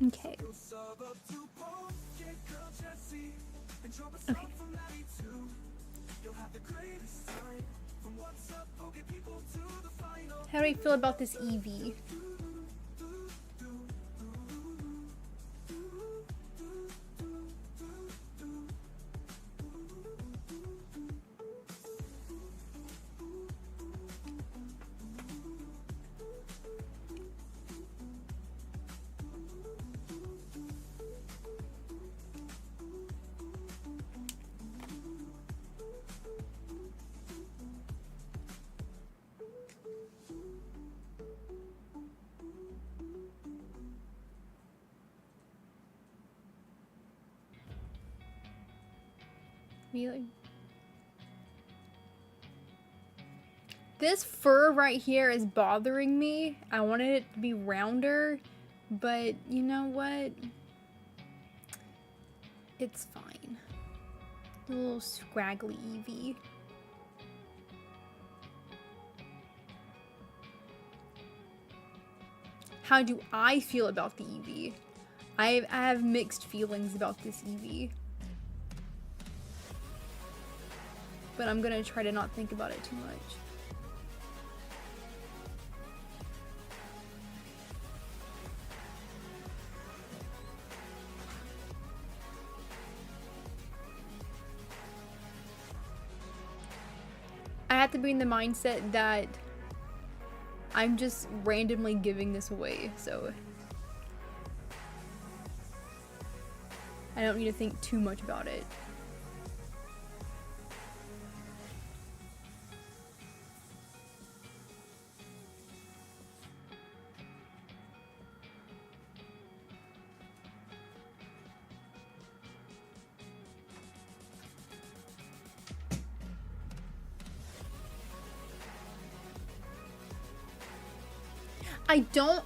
Okay. You'll sub up to Poke Girl Jessie and drop a song from Maddie too. You'll have the greatest time from what's up, Poke people to the final. How do I feel about this Eevee? Really? This fur right here is bothering me. I wanted it to be rounder, but you know what? It's fine. A little scraggly Eevee. How do I feel about the Eevee? I have mixed feelings about this Eevee. But I'm gonna try to not think about it too much. I have to be in the mindset that I'm just randomly giving this away, so I don't need to think too much about it.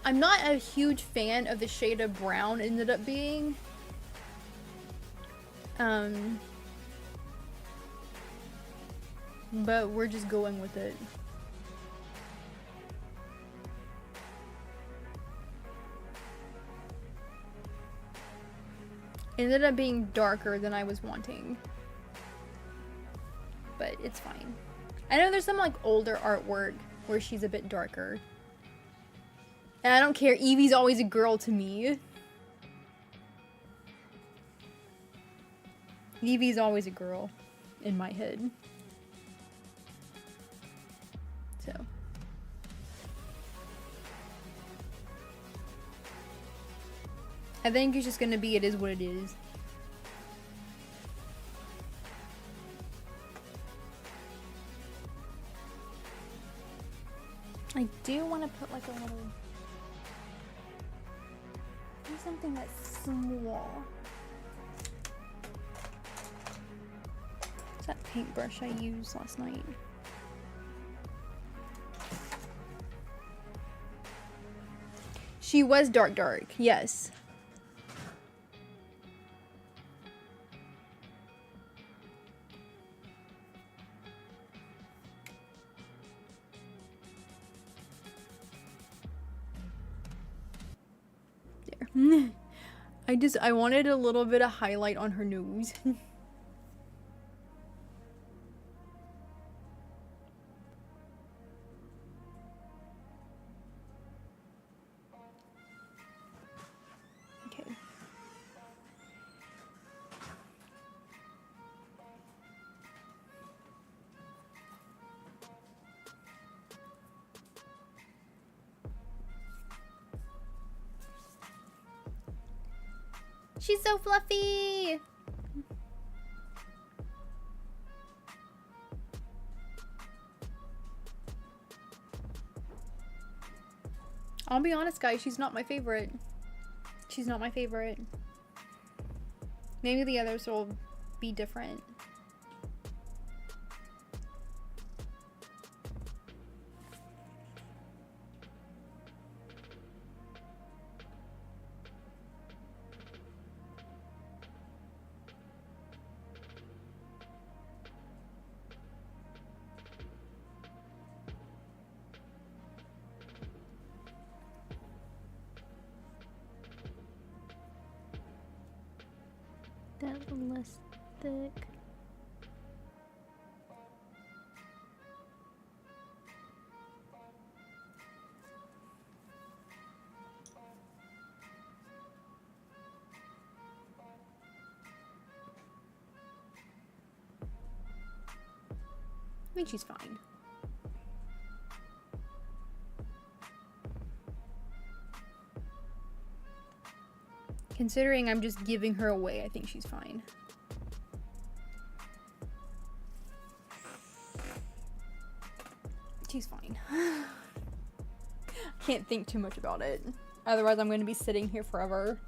I'm not a huge fan of the shade of brown it ended up being. But we're just going with it. It ended up being darker than I was wanting. But it's fine. I know there's some like older artwork where she's a bit darker. And I don't care, Eevee's always a girl to me. Eevee's always a girl in my head. So. I think it's just gonna be, it is what it is. I do want to put like a little... do something that's small. It's that paintbrush I used last night. She was dark, yes. There. I wanted a little bit of highlight on her nose. Okay. She's so fluffy. I'll be honest, guys, she's not my favorite. She's not my favorite. Maybe the others will be different. That one less thick. I think she's fine. Considering I'm just giving her away, I think she's fine. She's fine. Can't think too much about it. Otherwise, I'm going to be sitting here forever.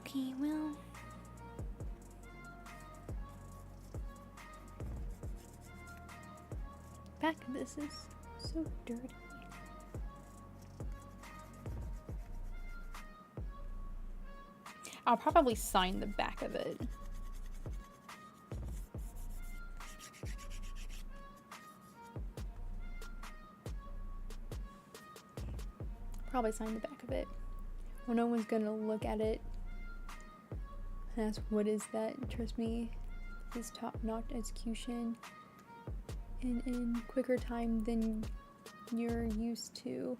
Okay, well. Back of this is so dirty. I'll probably sign the back of it. Probably sign the back of it. Well, no one's gonna look at it. Ask, what is that? Trust me, this top-notch execution and in quicker time than you're used to.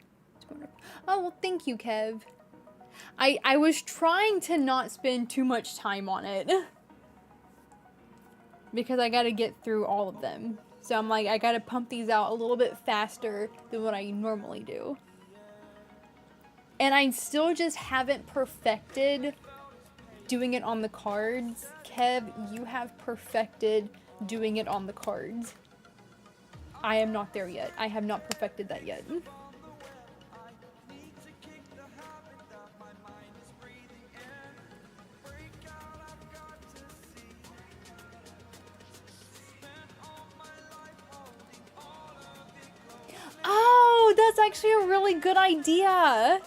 Oh, well, thank you, Kev. I was trying to not spend too much time on it because I gotta get through all of them. So I'm like, I gotta pump these out a little bit faster than what I normally do. And I still just haven't perfected doing it on the cards. Kev, you have perfected doing it on the cards. I am not there yet. I have not perfected that yet. Oh, that's actually a really good idea.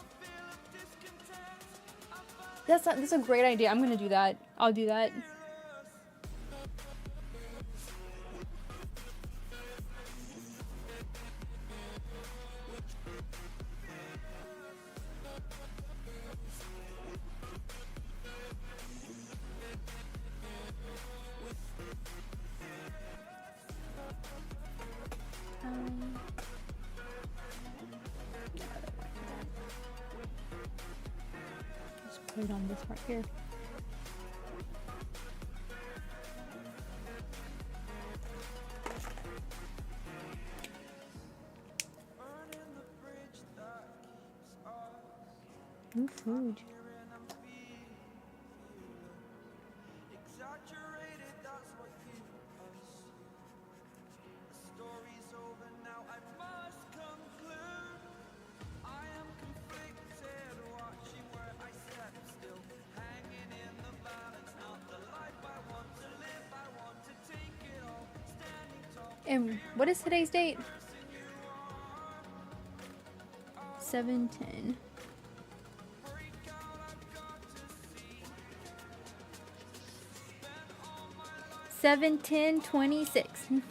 That's a great idea. I'm gonna do that. I'll do that. Just put it on this right here. Ooh, food. And what is today's date? 7/10. 7/10/26.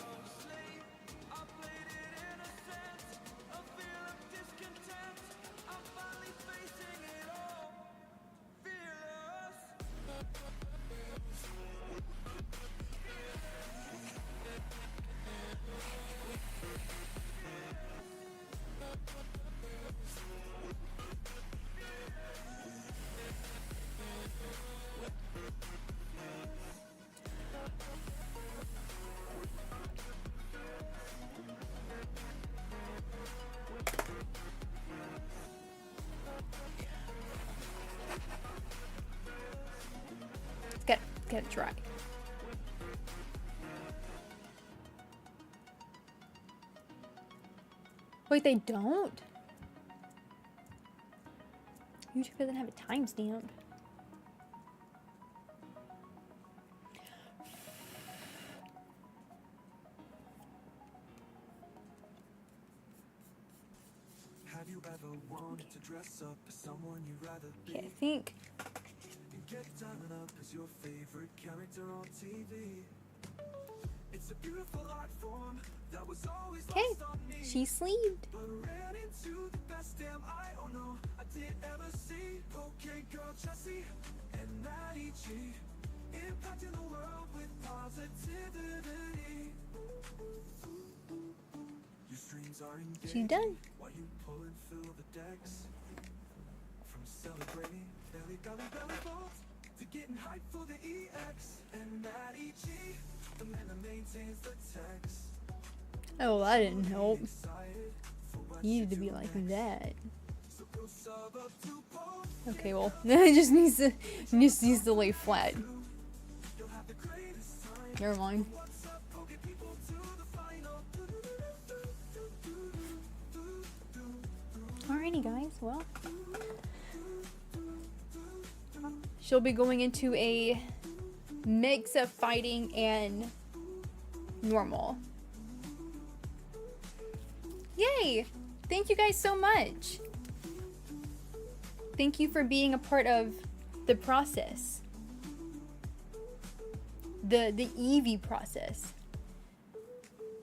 gotta try. Wait, they don't? YouTube doesn't have a timestamp. Have you ever wanted to dress up as someone you'd rather be? Okay, I think. And get done up as your favorite character on TV. It's a beautiful art form that was always Okay, lost on me. she's sleeved. But ran into the best damn I don't know I did ever see. Okay, girl, Jessie and Maddie G, impacting the world with positivity. Your streams are engaged. She's done. While you pull and fill the decks. From celebrating belly balls to getting hyped for the EX. And Maddie G, the man that maintains the text. Oh, that didn't help. You needed to be like that. Okay, well, it just needs to lay flat. Never mind. Alrighty, guys. Well, she'll be going into a mix of fighting and normal. Yay! Thank you guys so much. Thank you for being a part of the process. The Eevee process.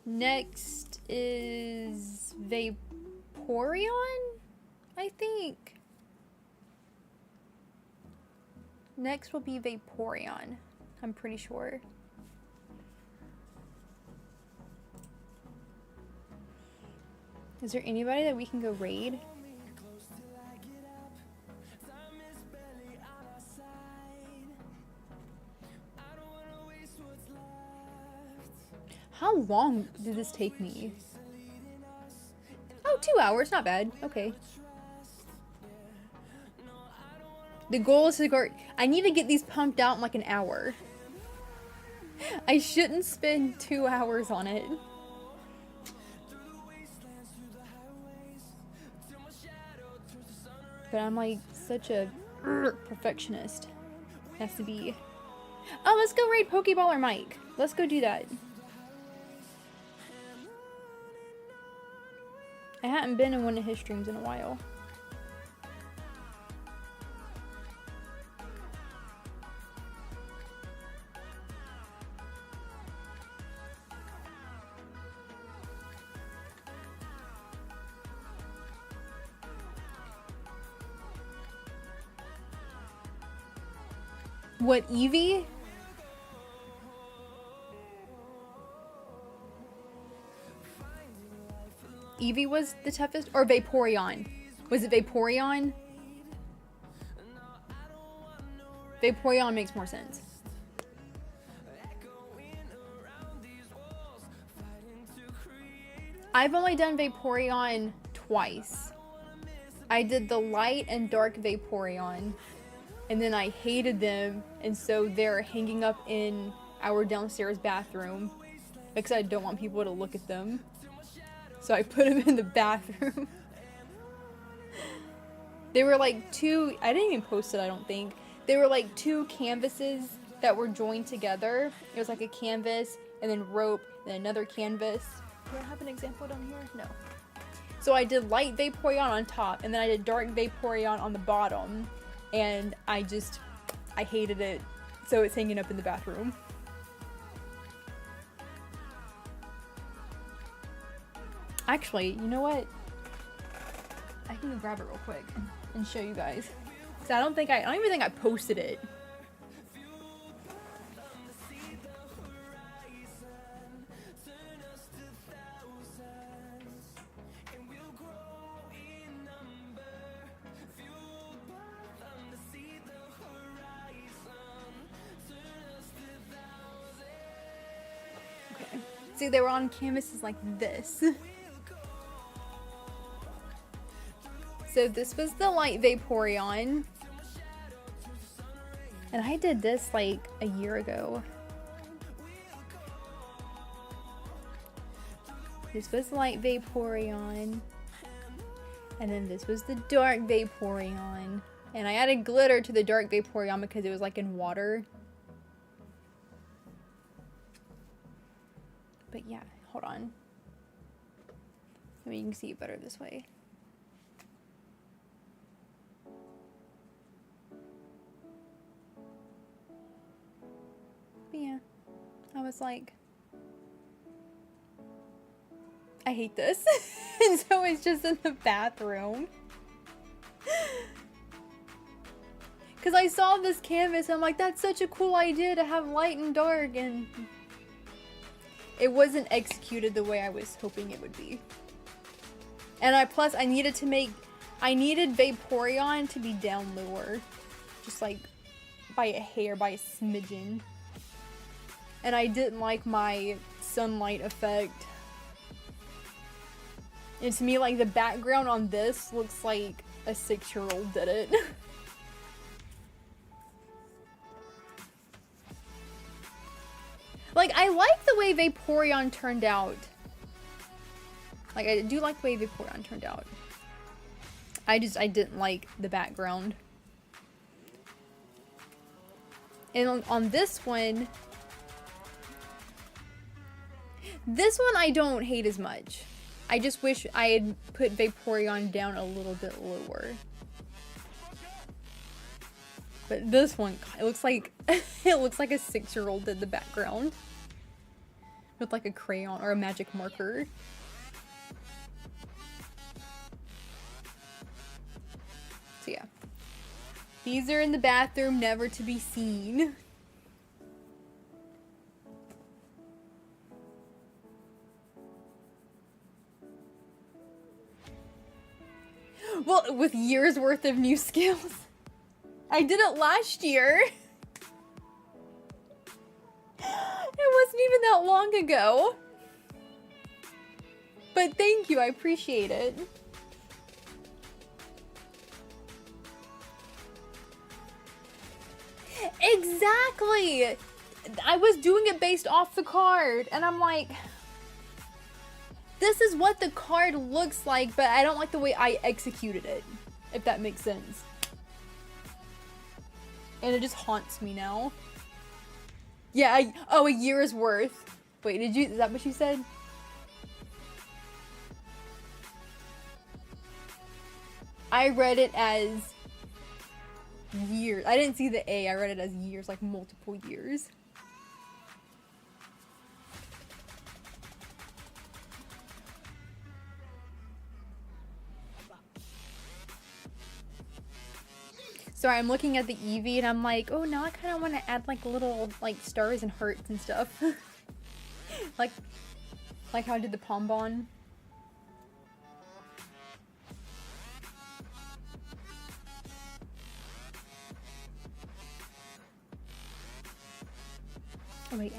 Next is Vaporeon, I think. Next will be Vaporeon, I'm pretty sure. Is there anybody that we can go raid? How long did this take me? Oh, 2 hours, not bad. Okay. The goal is to go. I need to get these pumped out in like an hour. I shouldn't spend 2 hours on it. But I'm like such a perfectionist. Has to be. Oh, let's go raid Pokeballer Mike. Let's go do that. I haven't been in one of his streams in a while. What, Eevee? Eevee was the toughest? Or Vaporeon? Was it Vaporeon? Vaporeon makes more sense. I've only done Vaporeon twice. I did the light and dark Vaporeon. And then I hated them, and so they're hanging up in our downstairs bathroom because I don't want people to look at them. So I put them in the bathroom. They were like two, I didn't even post it, I don't think. They were like two canvases that were joined together. It was like a canvas, and then rope, and another canvas. Do I have an example down here? No. So I did light Vaporeon on top, and then I did dark Vaporeon on the bottom. And I hated it, so it's hanging up in the bathroom. Actually, you know what? I can go grab it real quick and show you guys. Cause I don't even think I posted it. See, they were on canvases like this. So this was the light Vaporeon. And I did this like a year ago. This was light Vaporeon. And then this was the dark Vaporeon. And I added glitter to the dark Vaporeon because it was like in water. But yeah, hold on. Maybe you can see it better this way. But yeah, I was like, I hate this. And so it's just in the bathroom. Because I saw this canvas and I'm like, that's such a cool idea to have light and dark, and it wasn't executed the way I was hoping it would be. And I needed Vaporeon to be down lower. Just like by a hair, by a smidgen. And I didn't like my sunlight effect. And to me, like, the background on this looks like a 6-year-old did it. Like, I like the way Vaporeon turned out. Like, I do like the way Vaporeon turned out. I didn't like the background. And on this one I don't hate as much. I just wish I had put Vaporeon down a little bit lower. But this one, it looks like it looks like a 6-year-old did the background with like a crayon or a magic marker. So yeah, these are in the bathroom, never to be seen. Well, with years worth of new skills. I did it last year. It wasn't even that long ago. But thank you, I appreciate it. Exactly! I was doing it based off the card, and I'm like, this is what the card looks like, but I don't like the way I executed it, if that makes sense. And it just haunts me now. Yeah, oh, a year's worth. Wait, is that what you said? I read it as years. I didn't see the A, I read it as years, like multiple years. Sorry, I'm looking at the Eevee and I'm like, oh, now I kind of want to add like little like stars and hearts and stuff. like how I did the Pombon. Oh wait,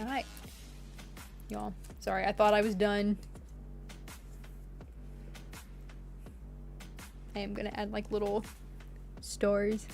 y'all, sorry, I thought I was done. I am gonna add like little stars.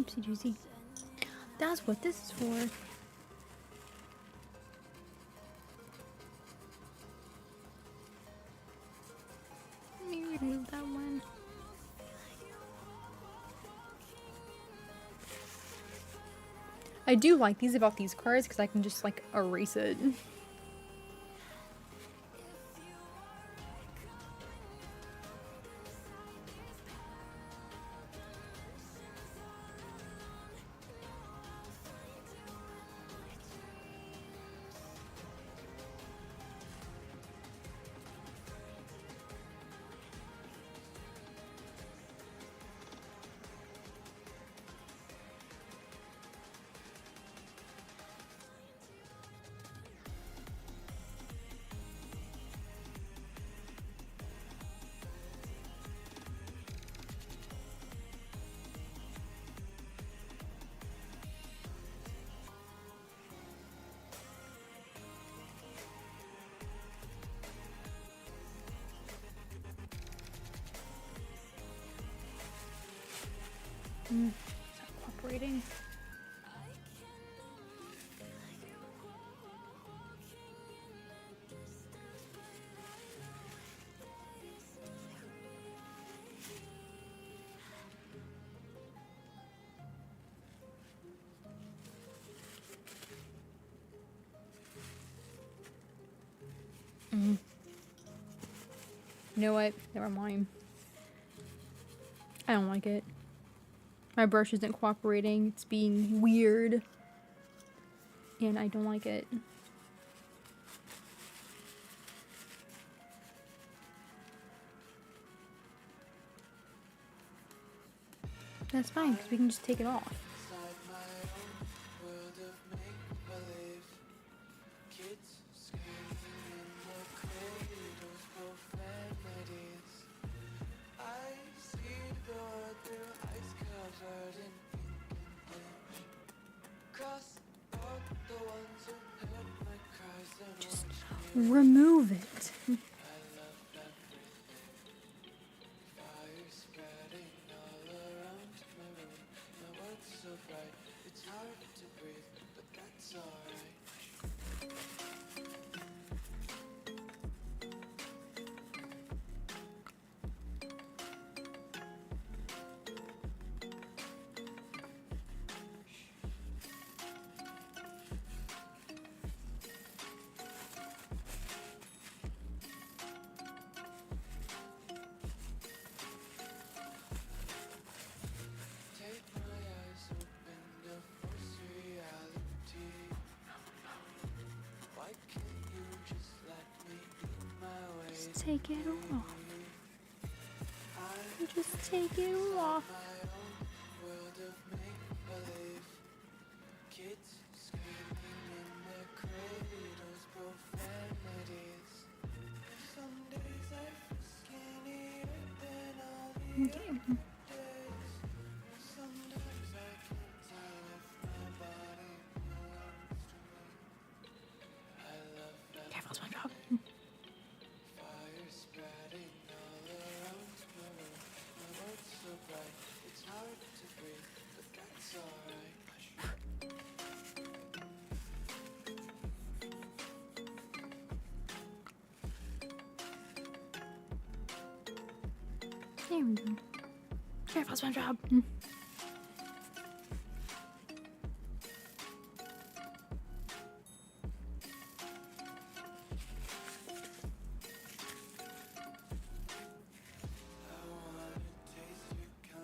Oopsie doosey. That's what this is for. Let me remove that one. I do like these about these cards because I can just like erase it. Is that cooperating? You know what? Never mind. I don't like it. My brush isn't cooperating. It's being weird. And I don't like it. That's fine, because we can just take it off. Just remove it. Take it off. Just take it off. Okay. Careful, SpongeBob. There we go. Careful, SpongeBob.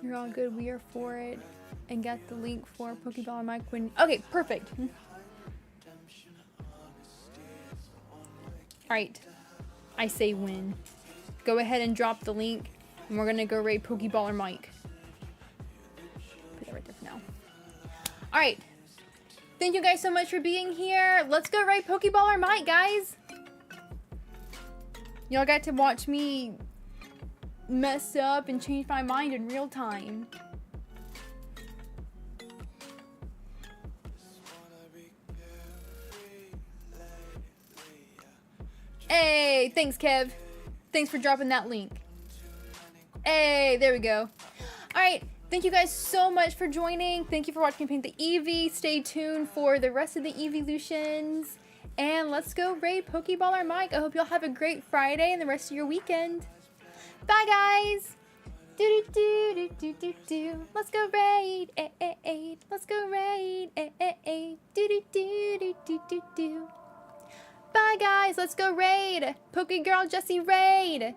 You're all good. We are for it. And get the link for Pokeball Mike when. Okay, perfect. Alright. I say win. Go ahead and drop the link. And we're gonna go raid Pokeballer Mike. Put that right there for now. Alright. Thank you guys so much for being here. Let's go raid Pokeballer Mike, guys. Y'all got to watch me mess up and change my mind in real time. Hey, thanks, Kev. Thanks for dropping that link. Hey, there we go. All right, Thank you guys so much for joining. Thank you for watching Paint the Eevee. Stay tuned for the rest of the Eeveelutions. And let's go raid Pokeballer Mike. I hope y'all have a great Friday and the rest of your weekend. Bye, guys. Do do do do do do. Let's go raid. Let's go raid. Do do do do do do do. Bye, guys. Let's go raid. Poke Girl Jessie raid.